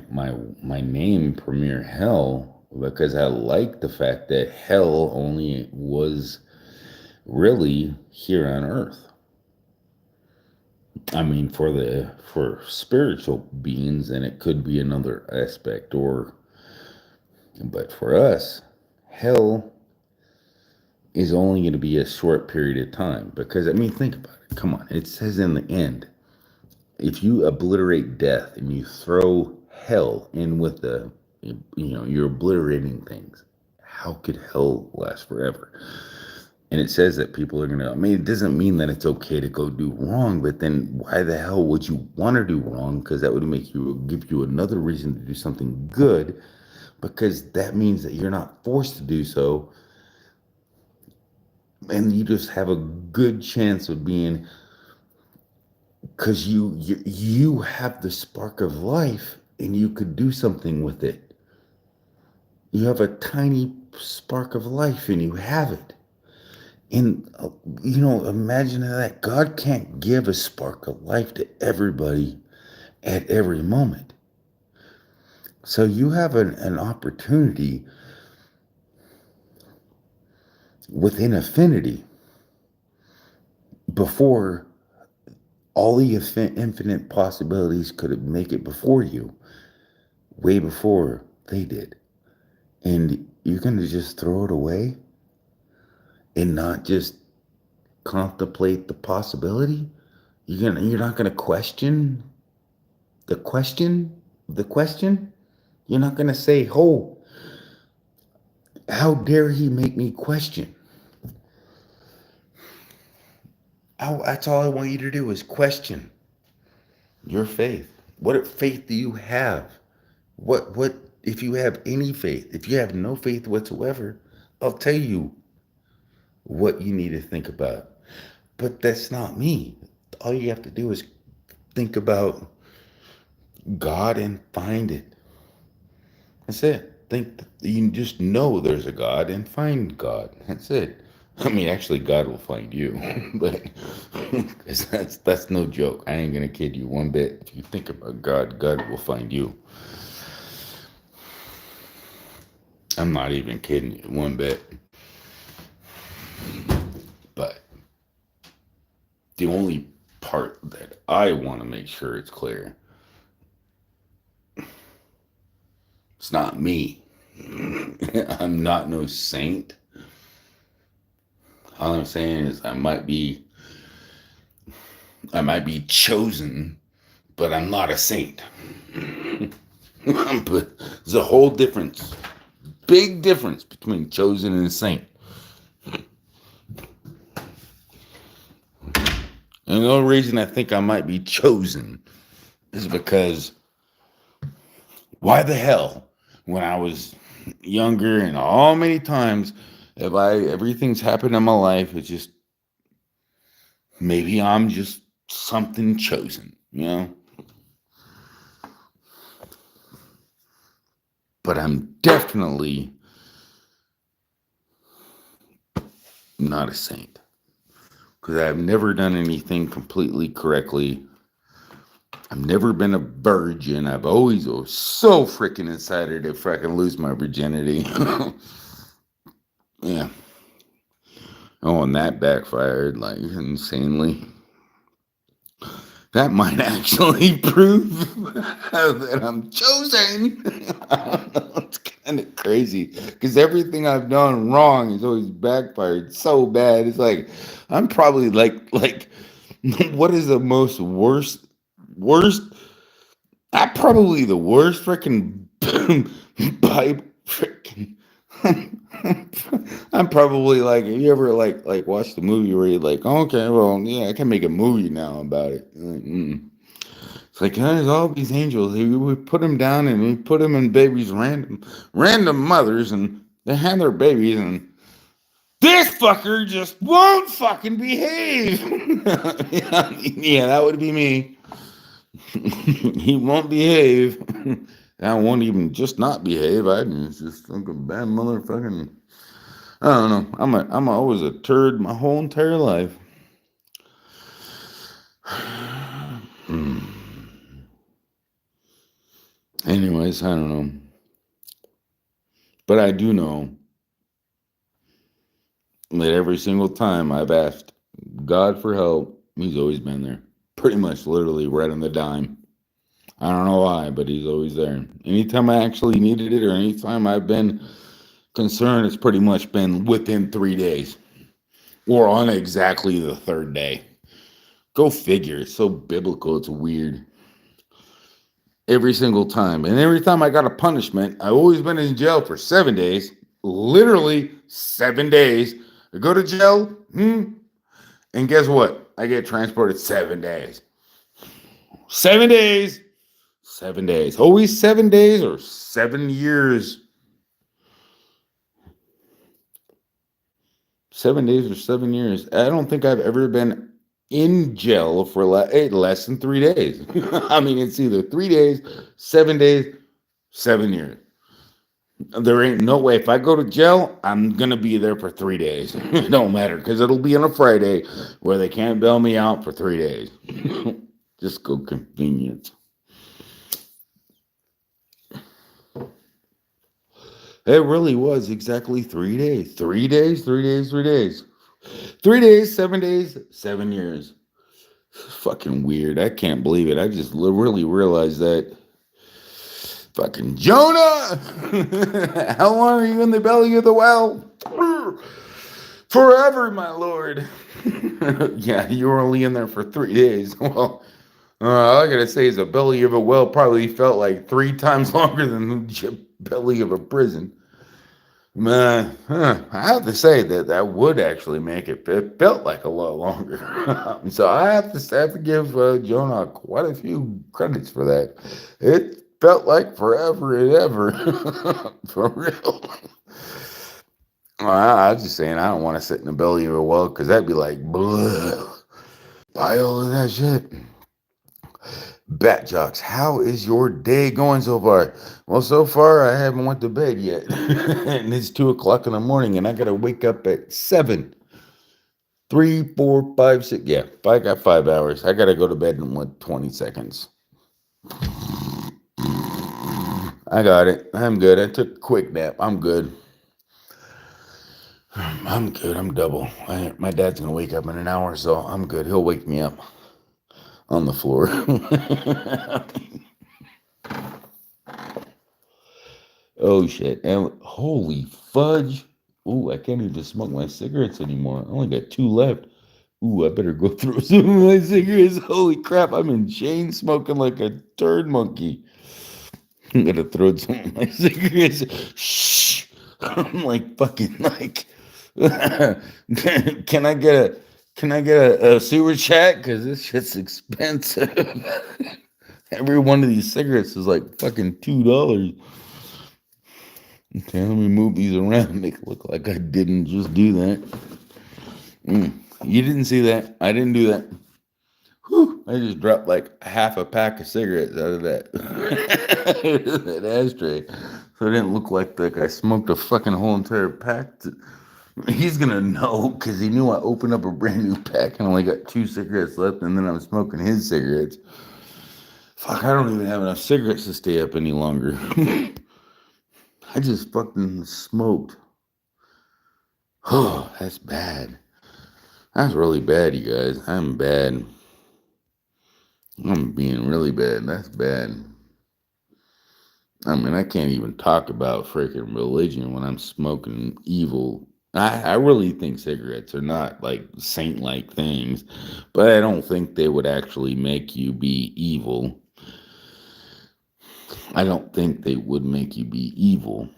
name Premier Hell, because I like the fact that hell only was really here on earth. For spiritual beings, and it could be another aspect, but for us, hell is only going to be a short period of time. Because, I mean, think about it. Come on. It says in the end, if you obliterate death and you throw hell in with you're obliterating things. How could hell last forever? And it says that people are I mean, it doesn't mean that it's okay to go do wrong, but then why the hell would you want to do wrong? Because that would give you another reason to do something good, because that means that you're not forced to do so. And you just have a good chance of being, because you have the spark of life and you could do something with it. You have a tiny spark of life and you have it. And, imagine that God can't give a spark of life to everybody at every moment. So you have an opportunity within affinity before all the infinite possibilities could make it before you, way before they did. And you're going to just throw it away and not just contemplate the possibility? You're not gonna question the question? The question? You're not gonna say, "Oh, how dare he make me question?" That's all I want you to do is question your faith. What faith do you have? What if you have any faith? If you have no faith whatsoever, I'll tell you what you need to think about. But that's not me. All you have to do is think about God and find it. That's it. Think you can just know there's a God and find God. That's it. I mean, actually, God will find you, but that's no joke. I ain't gonna kid you one bit. If you think about God, God will find you. I'm not even kidding you one bit. But the only part that I want to make sure it's clear, it's not me. I'm not no saint. All I'm saying is I might be chosen, but I'm not a saint. But there's a whole difference, big difference between chosen and saint. And the only reason I think I might be chosen is because why the hell, when I was younger and all many times, everything's happened in my life, it's just, maybe I'm just something chosen, But I'm definitely not a saint. Because I've never done anything completely correctly. I've never been a virgin. I've always was so freaking excited to freaking lose my virginity. Yeah. Oh, and that backfired like insanely. That might actually prove that I'm chosen. It's kind of crazy because everything I've done wrong has always backfired so bad. It's like I'm probably like what is the worst? I'm probably the worst freaking pipe freaking. I'm probably like, if you ever like watch the movie where you're like, okay, well, yeah, I can make a movie now about it. It's like, there's all these angels. We put them down and we put them in babies, random mothers, and they have their babies, and this fucker just won't fucking behave. Yeah, that would be me. He won't behave. I won't even just not behave. It's just like a bad motherfucking. I don't know. I'm always a turd my whole entire life. Anyways, I don't know. But I do know that every single time I've asked God for help, he's always been there. Pretty much literally right on the dime. I don't know why, but he's always there. Anytime I actually needed it or anytime I've been concerned, it's pretty much been within 3 days. or on exactly the third day. Go figure. It's so biblical. It's weird. Every single time. And every time I got a punishment, I've always been in jail for 7 days. Literally 7 days. I go to jail, and guess what? I get transported 7 days. 7 days. 7 days. Always 7 days or 7 years. 7 days or 7 years. I don't think I've ever been in jail for less than 3 days. I mean, it's either 3 days, 7 days, 7 years. There ain't no way. If I go to jail, I'm going to be there for 3 days. It don't matter because it'll be on a Friday where they can't bail me out for 3 days. Just go convenience. It really was exactly 3 days. 3 days, 3 days, 3 days. 3 days, 7 days, 7 years. Fucking weird. I can't believe it. I just really realized that. Fucking Jonah! How long are you in the belly of the whale? Forever, my lord. Yeah, you were only in there for 3 days. Well, all I gotta say is the belly of a whale probably felt like 3 times longer than the belly of a prison. Man, I have to say that would actually make it. It felt like a lot longer. So I have to give Jonah quite a few credits for that. It felt like forever and ever. For real. I was just saying, I don't want to sit in the belly of a whale because that'd be like, bleh. Buy all of that shit. Bat Jocks, how is your day going so far? Well, so far I haven't went to bed yet. And it's 2 o'clock in the morning and I gotta wake up at 7. 3, 4, 5, 6. Yeah, I got 5 hours. I gotta go to bed in 20 seconds. I got it. I'm good. I took a quick nap. I'm good. I'm good. I'm double. My dad's gonna wake up in an hour, so I'm good. He'll wake me up on the floor. Oh shit. And holy fudge. Ooh, I can't even smoke my cigarettes anymore. I only got 2 left. Ooh, I better go through some of my cigarettes. Holy crap, I'm in chain smoking like a turd monkey. I'm gonna throw some of my cigarettes. Shh. I'm like fucking like can I get a super chat? Cause this shit's expensive. Every one of these cigarettes is like fucking $2. Okay, let me move these around, make it look like I didn't just do that. You didn't see that. I didn't do that. Whew, I just dropped like half a pack of cigarettes out of that, that ashtray. So it didn't look like I smoked a fucking whole entire pack. He's going to know because he knew I opened up a brand new pack and only got 2 cigarettes left and then I was smoking his cigarettes. Fuck, I don't even have enough cigarettes to stay up any longer. I just fucking smoked. Oh, that's bad. That's really bad, you guys. I'm bad. I'm being really bad. That's bad. I mean, I can't even talk about freaking religion when I'm smoking evil. I really think cigarettes are not like saint-like things, but I don't think they would actually make you be evil. I don't think they would make you be evil.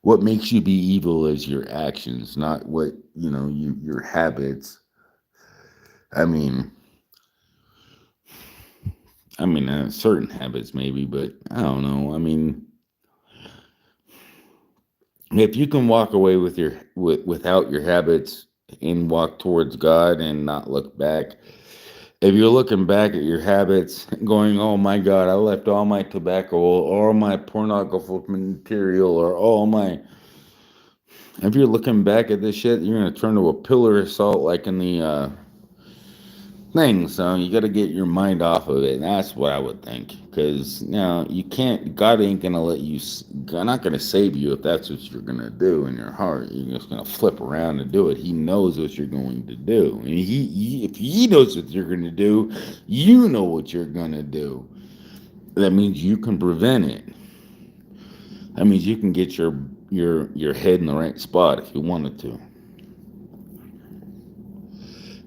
What makes you be evil is your actions, not what, your habits. I mean, certain habits maybe, but I don't know. I mean, if you can walk away without your habits and walk towards God and not look back, if you're looking back at your habits going, oh my God, I left all my tobacco or my pornographic material if you're looking back at this shit, you're going to turn to a pillar of salt like in the thing. So you got to get your mind off of it. And that's what I would think. Because, you can't, God ain't going to let you, God not going to save you if that's what you're going to do in your heart. You're just going to flip around and do it. He knows what you're going to do. And if he knows what you're going to do, you know what you're going to do. That means you can prevent it. That means you can get your your head in the right spot if you wanted to.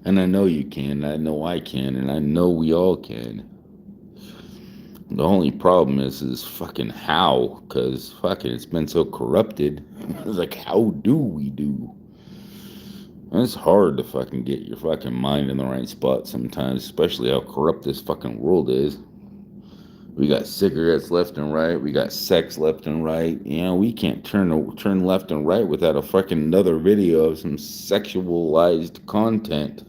And I know you can, I know I can, and I know we all can. The only problem is fucking how, because fucking it's been so corrupted. It's like, how do we do? And it's hard to fucking get your fucking mind in the right spot sometimes, especially how corrupt this fucking world is. We got cigarettes left and right. We got sex left and right. You know, we can't turn left and right without a fucking another video of some sexualized content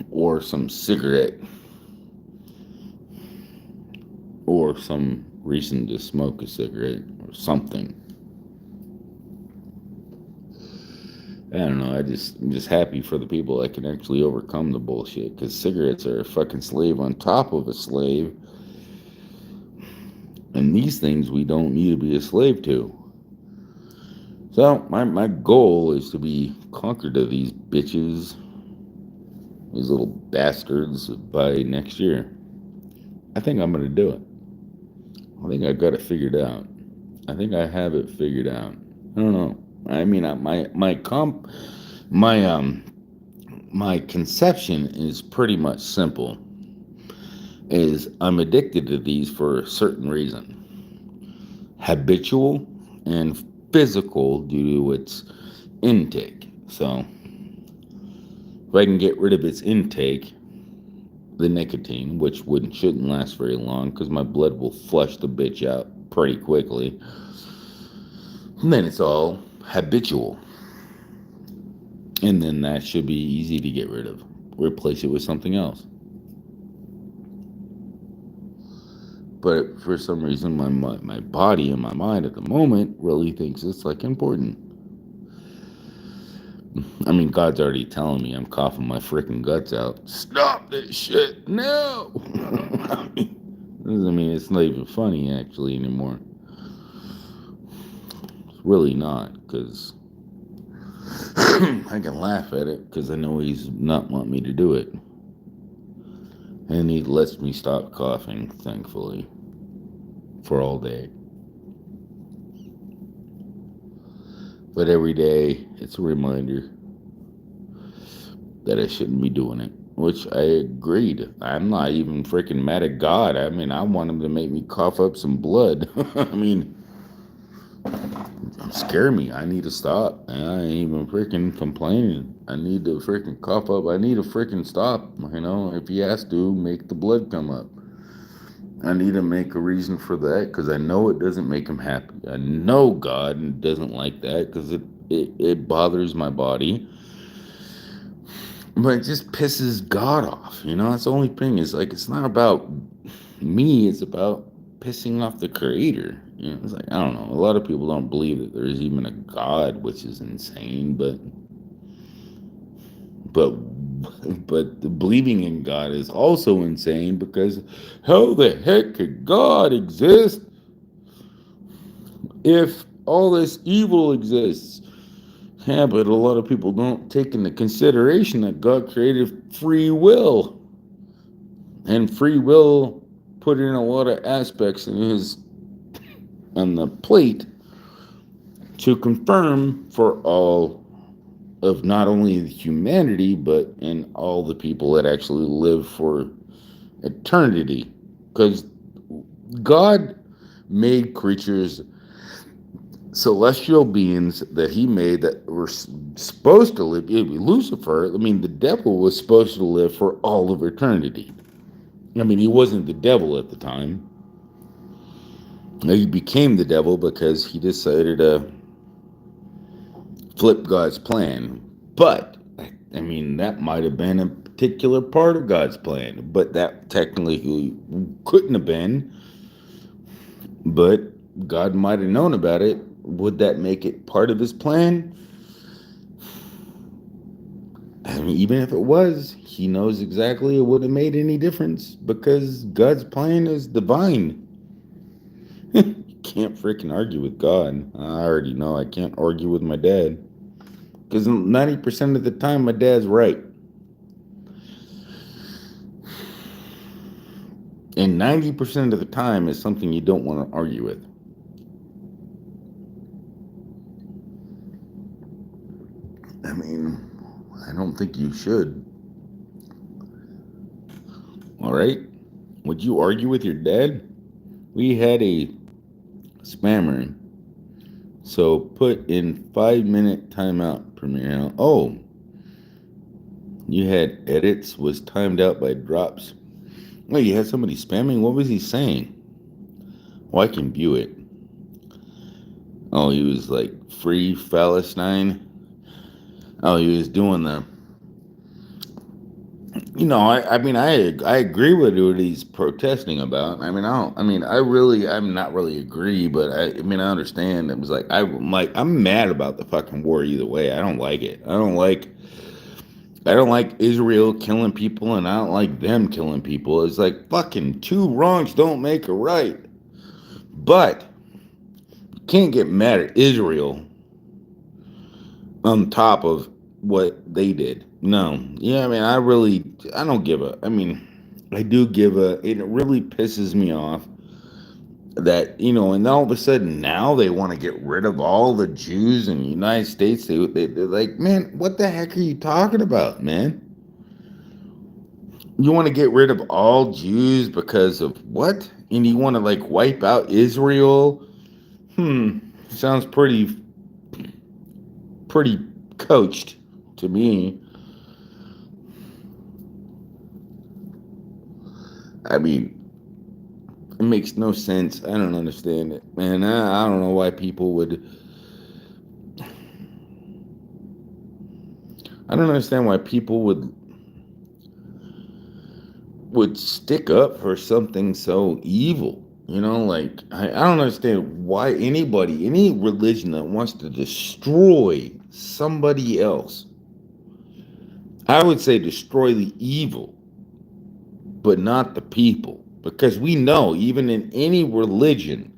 or some cigarette or some reason to smoke a cigarette or something. I don't know. I'm just happy for the people that can actually overcome the bullshit, because cigarettes are a fucking slave on top of a slave. And these things we don't need to be a slave to. So my goal is to be conquered of these bitches, these little bastards, by next year. I think I'm gonna do it. I think I got it figured out. I think I have it figured out. I don't know. I mean, my conception is pretty much simple. Is I'm addicted to these for a certain reason. Habitual and physical due to its intake. So if I can get rid of its intake, the nicotine, which shouldn't last very long because my blood will flush the bitch out pretty quickly, and then it's all habitual. And then that should be easy to get rid of. Replace it with something else. But for some reason, my body and my mind at the moment really thinks it's like important. I mean, God's already telling me I'm coughing my freaking guts out. Stop this shit. No. I mean, it's not even funny actually anymore. It's really not, because I can laugh at it because I know he's not want me to do it. And he lets me stop coughing, thankfully, for all day. But every day, it's a reminder that I shouldn't be doing it, which I agreed. I'm not even freaking mad at God. I mean, I want him to make me cough up some blood. I mean, scare me. I need to stop. I ain't even freaking complaining. I need to freaking cough up. I need to freaking stop. You know, if he has to, make the blood come up. I need to make a reason for that, because I know it doesn't make him happy. I know God doesn't like that because it bothers my body. But it just pisses God off. You know, that's the only thing. Is like, it's not about me. It's about pissing off the creator. You know, it's like, I don't know. A lot of people don't believe that there's even a God, which is insane. But believing in God is also insane, because how the heck could God exist if all this evil exists? Yeah, but a lot of people don't take into consideration that God created free will. And free will put in a lot of aspects on the plate to confirm for all of not only humanity, but in all the people that actually live for eternity. Because God made creatures, celestial beings that he made, that were supposed to live. Lucifer, I mean, the devil was supposed to live for all of eternity. I mean, he wasn't the devil at the time. He became the devil because he decided to flip God's plan. But, I mean, that might have been a particular part of God's plan, but that technically couldn't have been. But God might have known about it. Would that make it part of his plan? I mean, even if it was, he knows exactly it wouldn't have made any difference, because God's plan is divine. You can't freaking argue with God. I already know I can't argue with my dad, because 90% of the time my dad's right. And 90% of the time is something you don't want to argue with. don't think you should. All right? Would you argue with your dad? We had a spammer. So put in 5-minute timeout Premiere. Oh, you had edits was timed out by drops. Wait, you had somebody spamming? What was he saying? Oh, I can view it. Oh, he was like free Palestine. Oh, he was doing the. I mean, I agree with what he's protesting about. I mean, I don't. I mean, I'm not really agree, but I mean, I understand. It was like I'm mad about the fucking war either way. I don't like it. I don't like Israel killing people, and I don't like them killing people. It's like fucking two wrongs don't make a right. But you can't get mad at Israel on top of what they did. No. Yeah, I mean, I don't give a, I mean, I do give a, it really pisses me off that, and all of a sudden now they want to get rid of all the Jews in the United States. They're like, man, what the heck are you talking about, man? You want to get rid of all Jews because of what? And you want to like wipe out Israel? Sounds pretty coached to me. I mean, it makes no sense. I don't understand it, man. I don't know why people would. I don't understand why people would stick up for something so evil. Like I don't understand why any religion that wants to destroy somebody else, I would say destroy the evil, but not the people. Because we know, even in any religion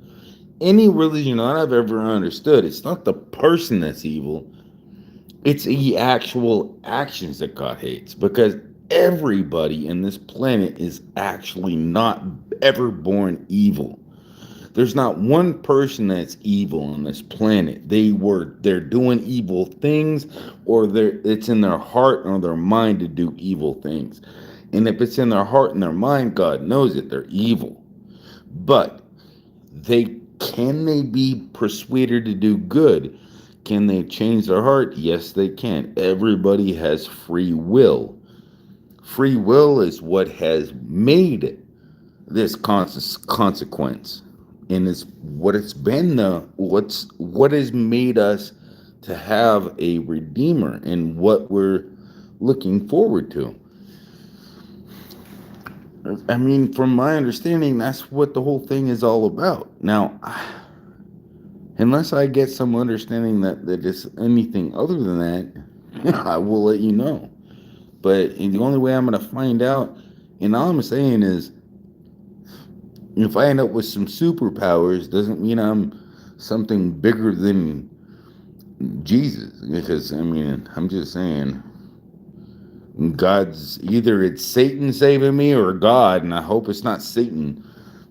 that I've ever understood, it's not the person that's evil, it's the actual actions that God hates. Because everybody in this planet is actually not ever born evil. There's not one person that's evil on this planet. They're doing evil things, or it's in their heart or their mind to do evil things. And if it's in their heart and their mind, God knows that they're evil. But can they be persuaded to do good? Can they change their heart? Yes, they can. Everybody has free will. Free will is what has made this consequence, and it's what it's been. What has made us to have a redeemer, and what we're looking forward to. I mean, from my understanding, that's what the whole thing is all about. Now, unless I get some understanding that it's anything other than that, I will let you know. But the only way I'm going to find out, and all I'm saying is, if I end up with some superpowers, doesn't mean I'm something bigger than Jesus. Because, I mean, I'm just saying, God's either it's Satan saving me or God, and I hope it's not Satan,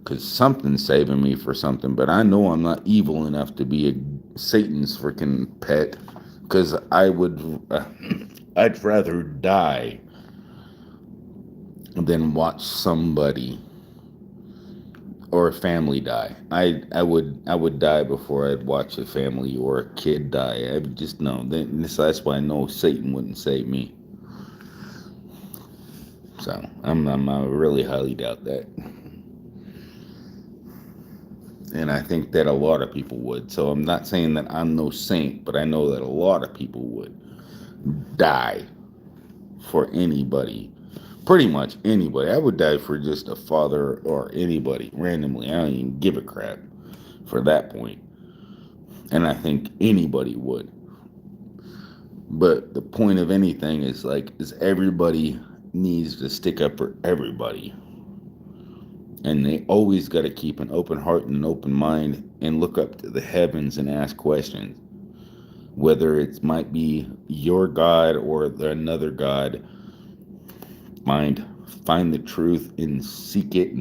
because something's saving me for something. But I know I'm not evil enough to be Satan's freaking pet, because I'd rather die than watch somebody or a family die. I would die before I'd watch a family or a kid die. I just know that's why I know Satan wouldn't save me. So I really highly doubt that, and I think that a lot of people would. So I'm not saying that I'm no saint, but I know that a lot of people would die for anybody. Pretty much anybody. I would die for just a father or anybody randomly. I don't even give a crap for that point. And I think anybody would. But the point of anything is everybody needs to stick up for everybody. And they always got to keep an open heart and an open mind and look up to the heavens and ask questions. Whether it might be your God or another God, find the truth and seek it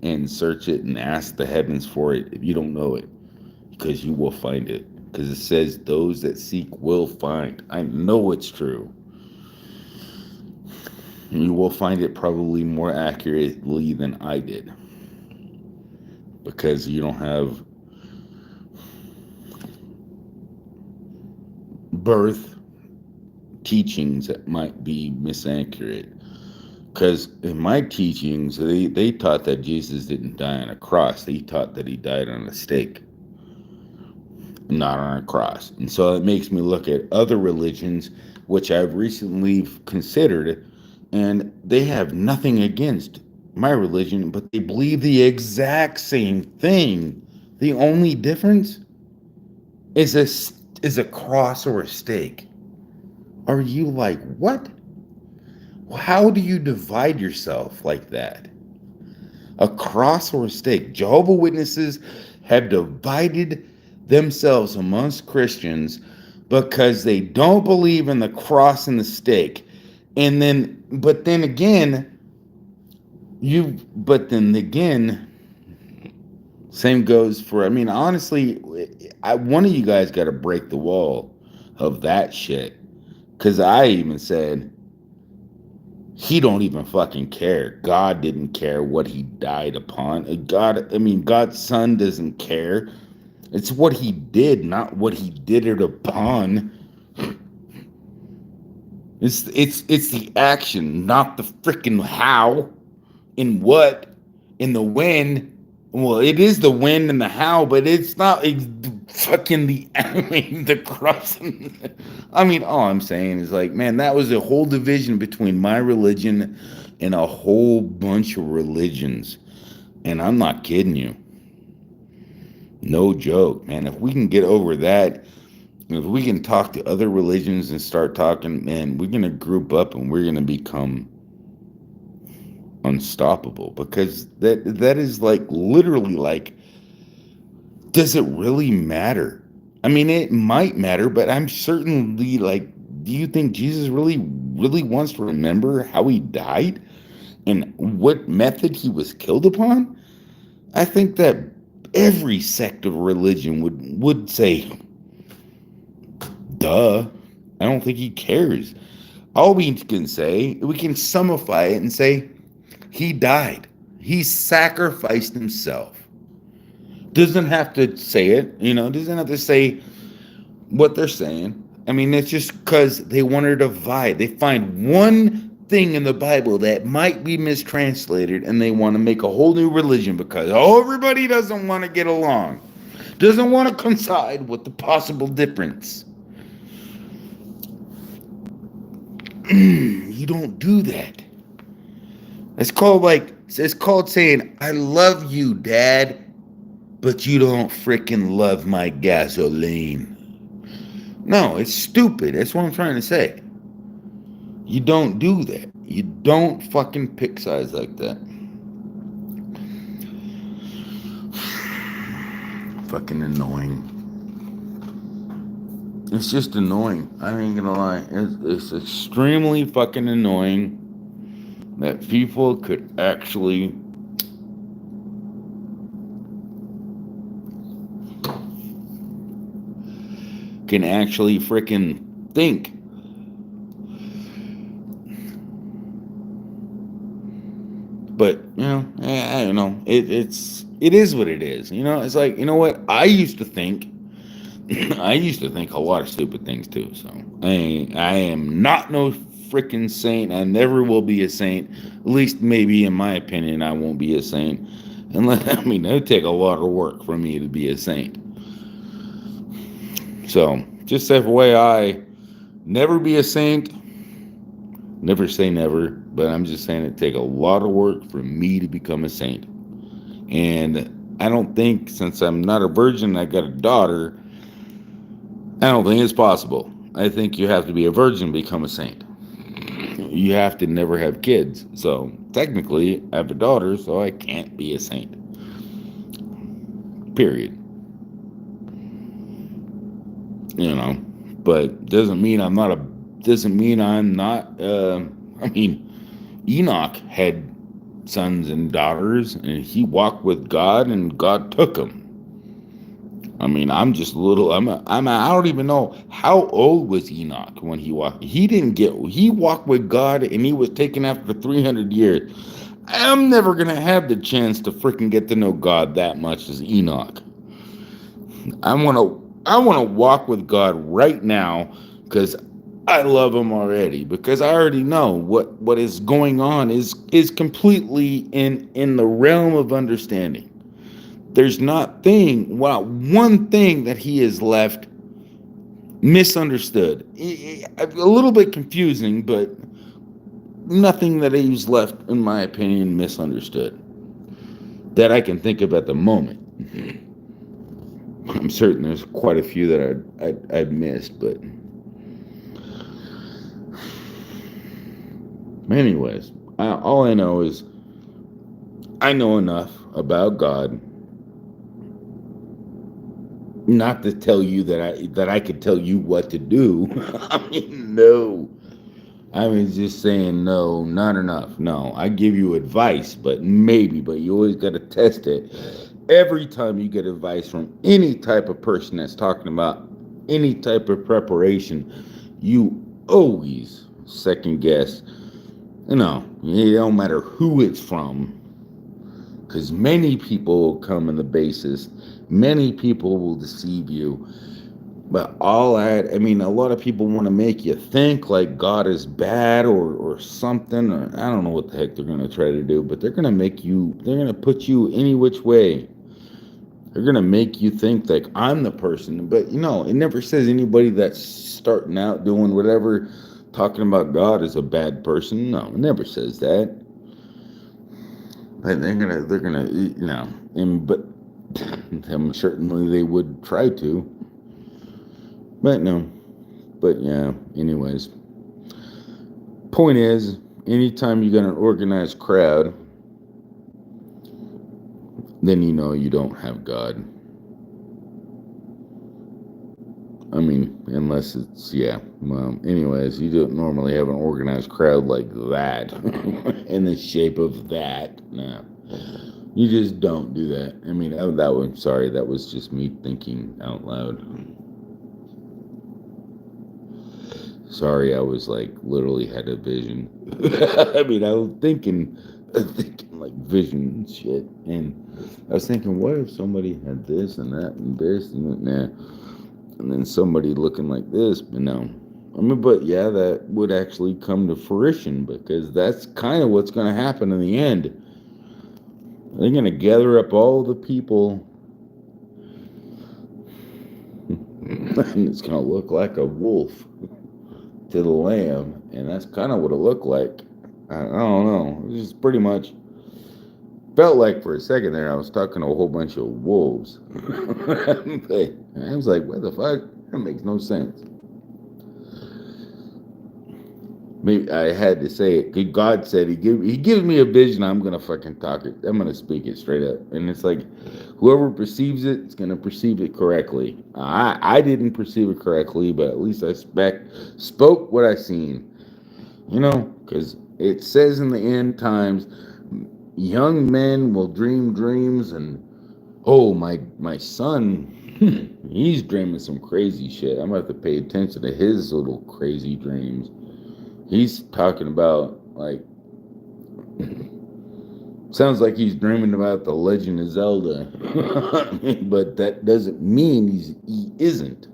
and search it and ask the heavens for it if you don't know it, because you will find it, because it says those that seek will find. I know it's true. You will find it probably more accurately than I did, because you don't have birth teachings that might be misaccurate. Because in my teachings, they taught that Jesus didn't die on a cross. They taught that he died on a stake, not on a cross. And so it makes me look at other religions, which I've recently considered, and they have nothing against my religion, but they believe the exact same thing. The only difference is a cross or a stake. Are you like, what? How do you divide yourself like that? A cross or a stake? Jehovah Witnesses have divided themselves amongst Christians because they don't believe in the cross and the stake. But then again, same goes for, I mean, honestly, one of you guys got to break the wall of that shit. Because I even said, he don't even fucking care. God didn't care what he died upon. God's son doesn't care. It's what he did, not what he did it upon. It's the action, not the freaking how, in what, in the when. Well, it is the when and the how, but it's not fucking the cross. All I'm saying is, like, man, that was a whole division between my religion and a whole bunch of religions. And I'm not kidding you. No joke, man. If we can get over that, if we can talk to other religions and start talking, man, we're going to group up and we're going to become unstoppable. Because that is like, literally, like, does it really matter? I mean, it might matter, but I'm certainly like, do you think Jesus really, really wants to remember how he died and what method he was killed upon? I think that every sect of religion would say, duh. I don't think he cares. All we can say, we can summify it and say, he died. He sacrificed himself. Doesn't have to say it, doesn't have to say what they're saying. I mean, it's just because they want to divide. They find one thing in the Bible that might be mistranslated and they want to make a whole new religion because everybody doesn't want to get along, doesn't want to coincide with the possible difference. You don't do that. It's called saying, I love you, Dad, but you don't freaking love my gasoline. No, it's stupid. That's what I'm trying to say. You don't do that. You don't fucking pick sides like that. Fucking annoying. It's just annoying. I ain't gonna lie. It's extremely fucking annoying that people could actually freaking think. But, I don't know. It is what it is. It's like, you know what? I used to think a lot of stupid things too. So I am not no freaking saint. I never will be a saint. At least maybe in my opinion, I won't be a saint. It'll take a lot of work for me to be a saint. So just FYI, never be a saint. Never say never, but I'm just saying it'd take a lot of work for me to become a saint. And I don't think, since I'm not a virgin, I got a daughter, I don't think it's possible. I think you have to be a virgin to become a saint. You have to never have kids. So technically, I have a daughter, so I can't be a saint. Period. But doesn't mean I'm not. Enoch had sons and daughters, and he walked with God, and God took him. I mean, I'm just little. I don't even know how old was Enoch when he walked. He walked with God and he was taken after 300 years. I'm never going to have the chance to freaking get to know God that much as Enoch. I want to walk with God right now because I love him already, because I already know what is going on is completely in the realm of understanding. There's one thing that he has left misunderstood. A little bit confusing, but nothing that he's left, in my opinion, misunderstood that I can think of at the moment. I'm certain there's quite a few that I've missed, but anyways, all I know is I know enough about God not to tell you that I could tell you what to do. I mean, no. I mean, just saying no, not enough. No, I give you advice, but you always got to test it. Every time you get advice from any type of person that's talking about any type of preparation, you always second guess. It don't matter who it's from, because many people will come in the basis. Many people will deceive you. But I mean, a lot of people want to make you think like God is bad or something, or I don't know what the heck they're going to try to do, but they're going to put you any which way. They're going to make you think like I'm the person. But, it never says anybody that's starting out doing whatever, talking about God is a bad person. No, it never says that. But but certainly they would try to. But no. But yeah, anyways. Point is, anytime you got an organized crowd, then you don't have God. I mean, unless it's, yeah. Well, anyways, you don't normally have an organized crowd like that. In the shape of that. No. You just don't do that. I mean, that was just me thinking out loud. Sorry, I was like literally had a vision. I mean, I was thinking like vision and shit, and I was thinking, what if somebody had this and that and this and that, and then somebody looking like this? But no, I mean, but yeah, that would actually come to fruition, because that's kind of what's going to happen in the end. They're going to gather up all the people, and it's going to look like a wolf to the lamb, and that's kind of what it looked like. I don't know. It just pretty much felt like for a second there I was talking to a whole bunch of wolves. I was like, what the fuck? That makes no sense. Maybe I had to say it. God said he gives me a vision. I'm gonna fucking talk it. I'm gonna speak it straight up. And it's like, whoever perceives it is gonna perceive it correctly. I didn't perceive it correctly, but at least I spoke what I seen. Because it says in the end times, young men will dream dreams, and my son, he's dreaming some crazy shit. I'm gonna have to pay attention to his little crazy dreams. He's talking about, like, sounds like he's dreaming about the Legend of Zelda. But that doesn't mean he isn't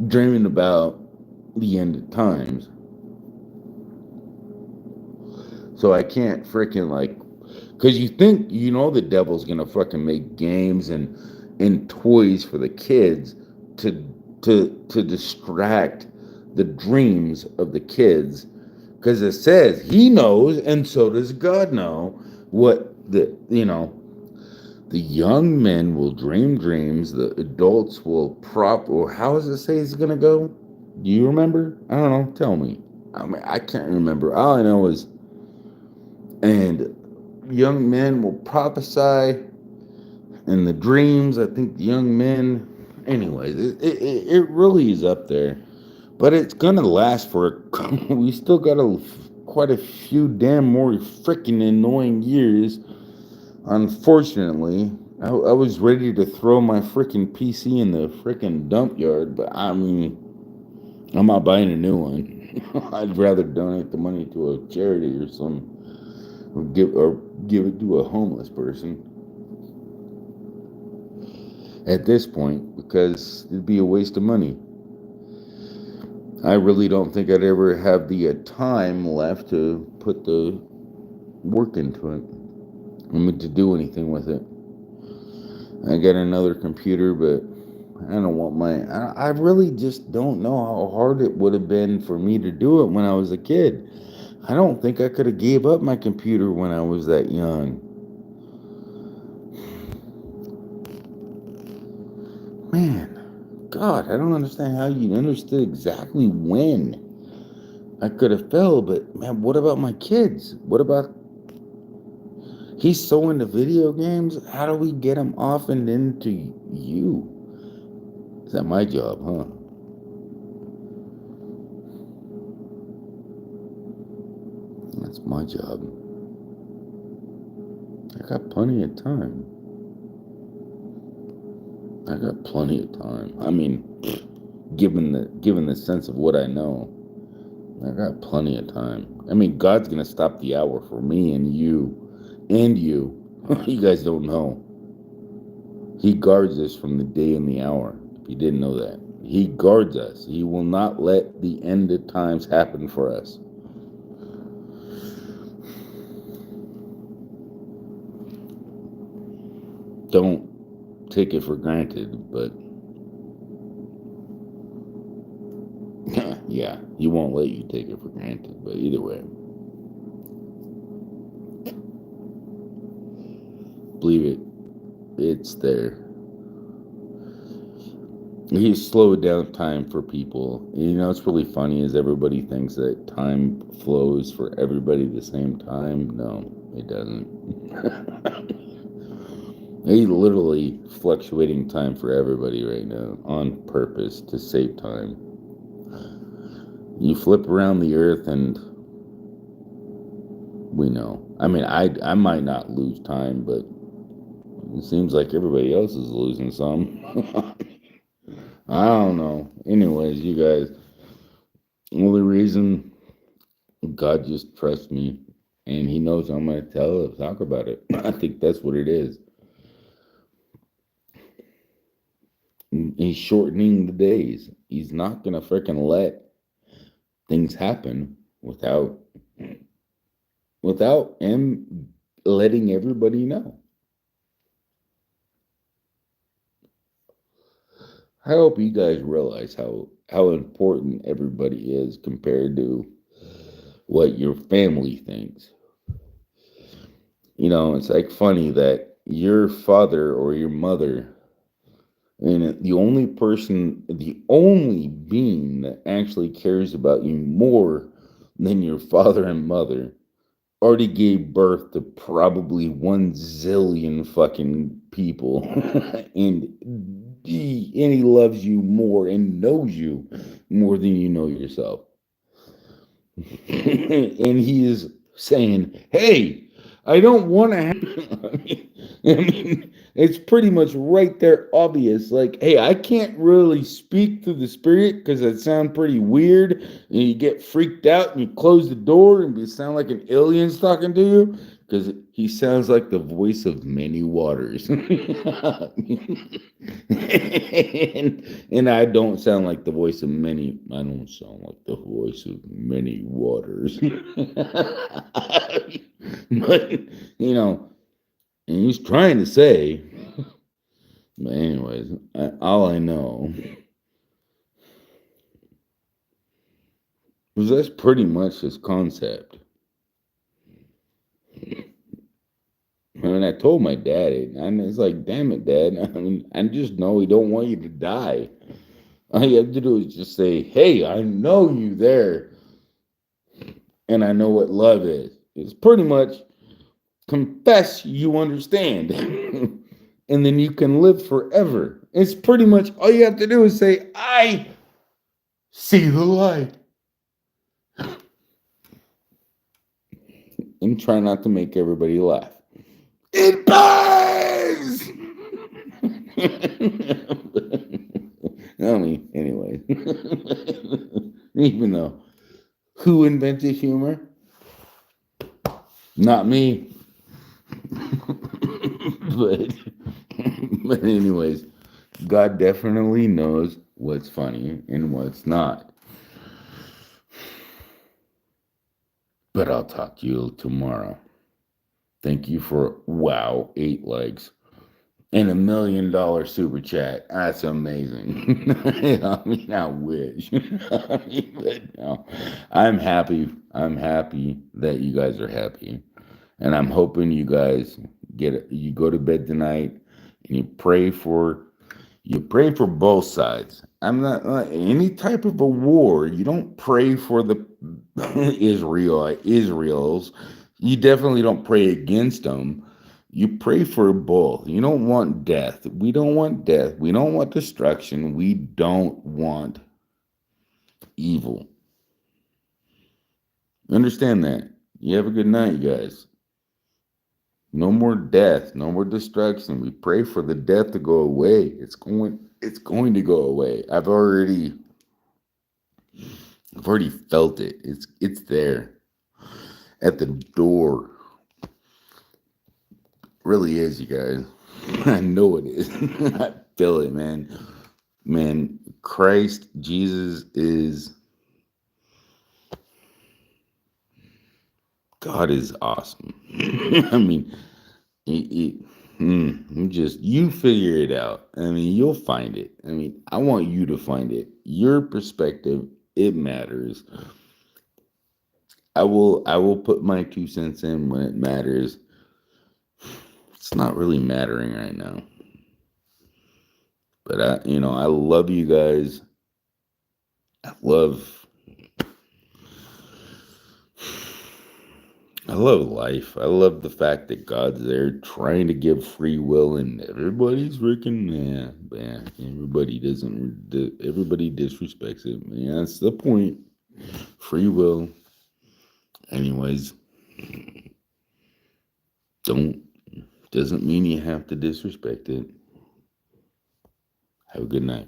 dreaming about the end of times. So I can't freaking, like, because you think, the devil's gonna fucking make games and toys for the kids to distract the dreams of the kids, because it says he knows, and so does God know, what the young men will dream dreams, the adults will or how does it say it's gonna go? Do you remember? I don't know, tell me. I mean, I can't remember. All I know is, and young men will prophesy, and the dreams, I think the young men, anyways, it really is up there. But it's gonna last for we still got quite a few damn more freaking annoying years, unfortunately. I was ready to throw my freaking PC in the freaking dump yard, but I mean, I'm not buying a new one. I'd rather donate the money to a charity or give it to a homeless person at this point, because it'd be a waste of money. I really don't think I'd ever have the time left to put the work into it. I mean, to do anything with it. I got another computer, but I don't want I really just don't know how hard it would have been for me to do it when I was a kid. I don't think I could have gave up my computer when I was that young. Man, God, I don't understand how you understood exactly when I could have fell, but man, what about my kids? What about he's so into video games? How do we get him off and into you? Is that my job, huh? That's my job. I got plenty of time. I got plenty of time. I mean, given the sense of what I know, I got plenty of time. I mean, God's gonna stop the hour for me and you, and you. You guys don't know. He guards us from the day and the hour. If you didn't know that, He guards us. He will not let the end of times happen for us. Don't take it for granted, but yeah, He won't let you take it for granted. But either way, believe it, it's there. He slowed down time for people. You know, it's really funny is everybody thinks that time flows for everybody at the same time. No, it doesn't. He's literally fluctuating time for everybody right now on purpose to save time. You flip around the earth and we know. I mean, I might not lose time, but it seems like everybody else is losing some. I don't know. Anyways, you guys, only reason God just trusts me and He knows I'm going to talk about it. I think that's what it is. He's shortening the days. He's not going to freaking let things happen without him letting everybody know. I hope you guys realize how important everybody is compared to what your family thinks. You know, it's like funny that your father or your mother, and the only being that actually cares about you more than your father and mother, already gave birth to probably 1 zillion fucking people, and he loves you more and knows you more than you know yourself. And he is saying, "Hey, I don't want to have." I mean, it's pretty much right there, obvious. Like, hey, I can't really speak to the spirit because it sounds pretty weird, and you get freaked out and you close the door and you sound like an alien's talking to you because he sounds like the voice of many waters. And I don't sound like the voice of many. I don't sound like the voice of many waters. But and he's trying to say. But anyways, all I know was that's pretty much his concept. I mean, I told my dad it, and it's like, damn it, Dad. I mean, I just know he don't want you to die. All you have to do is just say, hey, I know you there, and I know what love is. It's pretty much confess you understand, and then you can live forever. It's pretty much all you have to do is say, I see the light. And try not to make everybody laugh. It burns! I mean, anyway, even though who invented humor? Not me, but but anyways, God definitely knows what's funny and what's not. But I'll talk to you tomorrow. Thank you for wow, 8 likes. And $1 million super chat. That's amazing. I mean, I wish. I mean, but no, I'm happy. I'm happy that you guys are happy, and I'm hoping you guys you go to bed tonight and you pray for both sides. I'm not any type of a war. You don't pray for the Israel's. You definitely don't pray against them. You pray for both. You don't want death. We don't want death. We don't want destruction. We don't want evil. Understand that. You have a good night, you guys. No more death, no more destruction. We pray for the death to go away. It's going to go away. I've already felt it. It's there at the door. Really is, you guys. I know it is. I feel it, man. Man, Christ Jesus is God is awesome. I mean, you figure it out. I mean, you'll find it. I mean, I want you to find it. Your perspective, it matters. I will put my 2 cents in when it matters. It's not really mattering right now. But I love you guys. I love I love life. I love the fact that God's there trying to give free will, and everybody's freaking yeah. Everybody disrespects it. Yeah, that's the point. Free will. Anyways, don't doesn't mean you have to disrespect it. Have a good night.